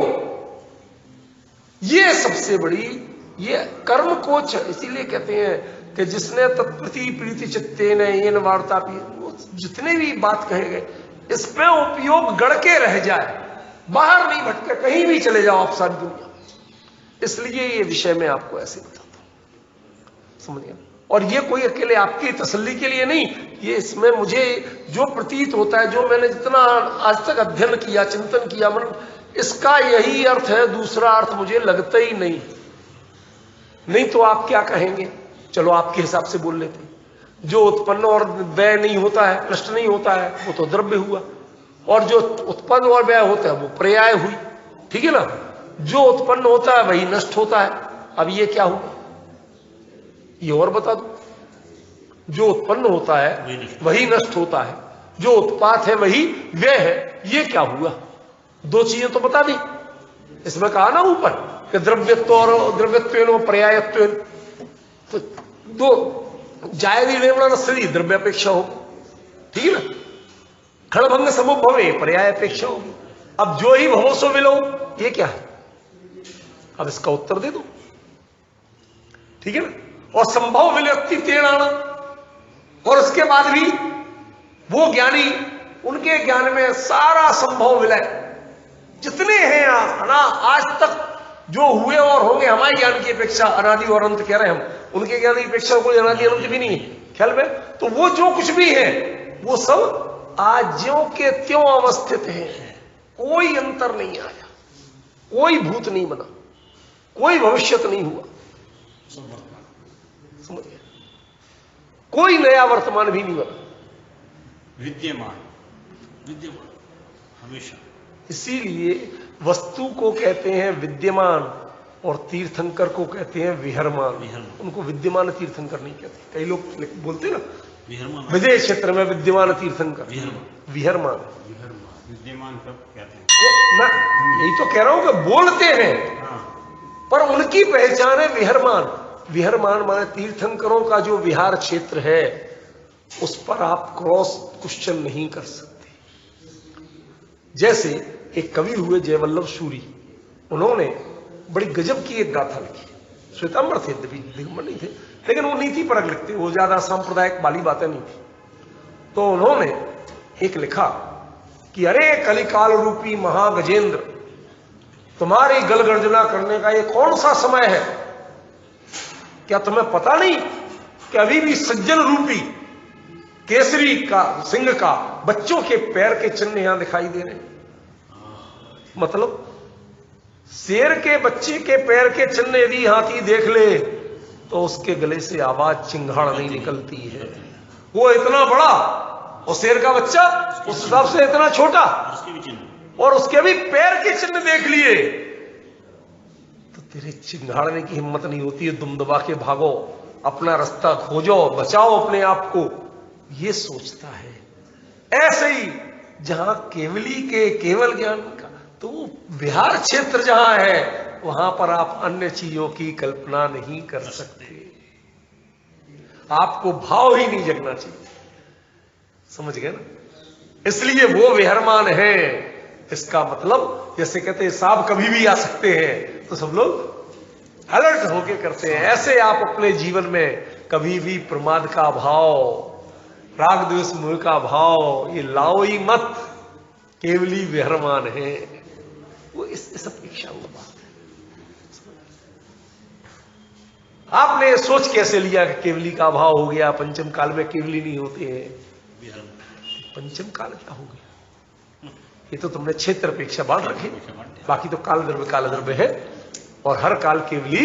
ये सबसे बड़ी, ये कर्म को इसीलिए कहते हैं कि जिसने तत्प्रति प्रीति चित्ते ने येन वार्ता पी, जितने भी बात कहे गए इस पे उपयोग गढ़ के रह जाए, बाहर नहीं भटके, कहीं भी चले जाओ आप सारी दुनिया। इसलिए ये विषय मैं आपको ऐसे बताता हूं, समझ गया? और ये कोई अकेले आपकी तसल्ली के लिए नहीं, ये इसमें मुझे जो प्रतीत होता है, जो मैंने जितना आज तक अध्ययन किया, चिंतन किया, मन, इसका यही अर्थ है, दूसरा अर्थ मुझे लगता ही नहीं तो आप क्या कहेंगे? चलो आपके हिसाब से बोल लेते, जो उत्पन्न और व्यय नहीं होता है, नष्ट नहीं होता है, वो तो द्रव्य हुआ, और जो उत्पन्न और व्यय होता है वो पर्याय हुई, ठीक है ना? जो उत्पन्न होता है वही नष्ट होता है। अब ये क्या हुआ, ये और बता दो। जो उत्पन्न होता है वही नष्ट होता है, जो उत्पाद है वही व्यय है, ये क्या हुआ? दो चीजें तो बता दी। इसमें कहा ना ऊपर कि द्रव्यत्व और द्रव्यत्व पर्यायत्व, तो दो जायदी लेवड़ा नस्ती द्रव्य अपेक्षा होगी, ठीक है ना? खड़भंग समुद्भवे पर्याय अपेक्षा होगी। अब जो ही भवो सो मिलो, ये क्या है? अब इसका उत्तर दे दो, ठीक है ना? और संभव विलक्ति तेण आना, और उसके बाद भी वो ज्ञानी, उनके ज्ञान में सारा संभव विलय जितने हैं ना आज तक जो हुए और होंगे हमारे ज्ञान की अपेक्षा, अनादि और अंत कह रहे हैं हम, उनके ज्ञान की अपेक्षा कोई अनादि अनंत भी नहीं है ख्याल में। तो वो जो कुछ भी है वो सब आज ज्यों के त्यों अवस्थित है, कोई अंतर नहीं आया, कोई भूत नहीं बना, कोई भविष्यत नहीं हुआ, समझ गया? कोई नया वर्तमान भी नहीं बना, विद्यमान हमेशा। इसीलिए वस्तु को कहते हैं विद्यमान और तीर्थंकर को कहते हैं विहरमान। उनको विद्यमान तीर्थंकर नहीं कहते, कई लोग बोलते ना विदेश क्षेत्र में विद्यमान तीर्थंकर, विहरमान विद्यमान कब कहते हैं? तो मैं यही तो कह रहा हूं कि बोलते हैं, पर उनकी पहचान है विहरमान। विहरमान माने तीर्थंकरों का जो विहार क्षेत्र है उस पर आप क्रॉस क्वेश्चन नहीं कर सकते। जैसे एक कवि हुए जयवल्लभ सूरी, उन्होंने बड़ी गजब की एक गाथा लिखी। श्वेतांबर थे, दिगंबर नहीं थे, लेकिन वो नीति परक लिखते, वो ज्यादा सांप्रदायिक वाली बातें नहीं थी। तो उन्होंने एक लिखा कि अरे कलिकाल रूपी महागजेंद्र, तुम्हारी गलगर्जना करने का ये कौन सा समय है? क्या तुम्हें पता नहीं कि अभी भी सज्जन रूपी केसरी का, सिंह का बच्चों के पैर के चिन्ह यहां दिखाई दे रहे हैं? मतलब शेर के बच्चे के पैर के चिन्ह यदि हाथी देख ले तो उसके गले से आवाज चिंगाड़ नहीं निकलती है। वो इतना बड़ा और शेर का बच्चा उस हिसाब से इतना छोटा, और उसके भी पैर के चिन्ह देख लिए तो तेरे चिंगाड़ने की हिम्मत नहीं होती है। दुम दबा के भागो, अपना रास्ता खोजो, बचाओ अपने आप को, ये सोचता है। ऐसे ही जहां केवली के केवल ज्ञान का, तो विहार क्षेत्र जहां है वहां पर आप अन्य चीजों की कल्पना नहीं कर सकते, आपको भाव ही नहीं जगना चाहिए, समझ गए ना? इसलिए वो विहरमान है। इसका मतलब जैसे कहते हैं सांप कभी भी आ सकते हैं, तो सब लोग अलर्ट होके करते हैं। ऐसे आप अपने जीवन में कभी भी प्रमाद का भाव, राग द्वेष मोह का भाव ये लाओ ही मत। केवली विहरमान है, वो इस अपेक्षा हुआ बात है। आपने सोच कैसे लिया कि केवली का भाव हो गया, पंचम काल में केवली नहीं होते हैं? पंचम काल क्या हो गया? ये तो तुमने क्षेत्र अपेक्षा बांध रखी, बाकी तो काल द्रव्य है, और हर काल केवली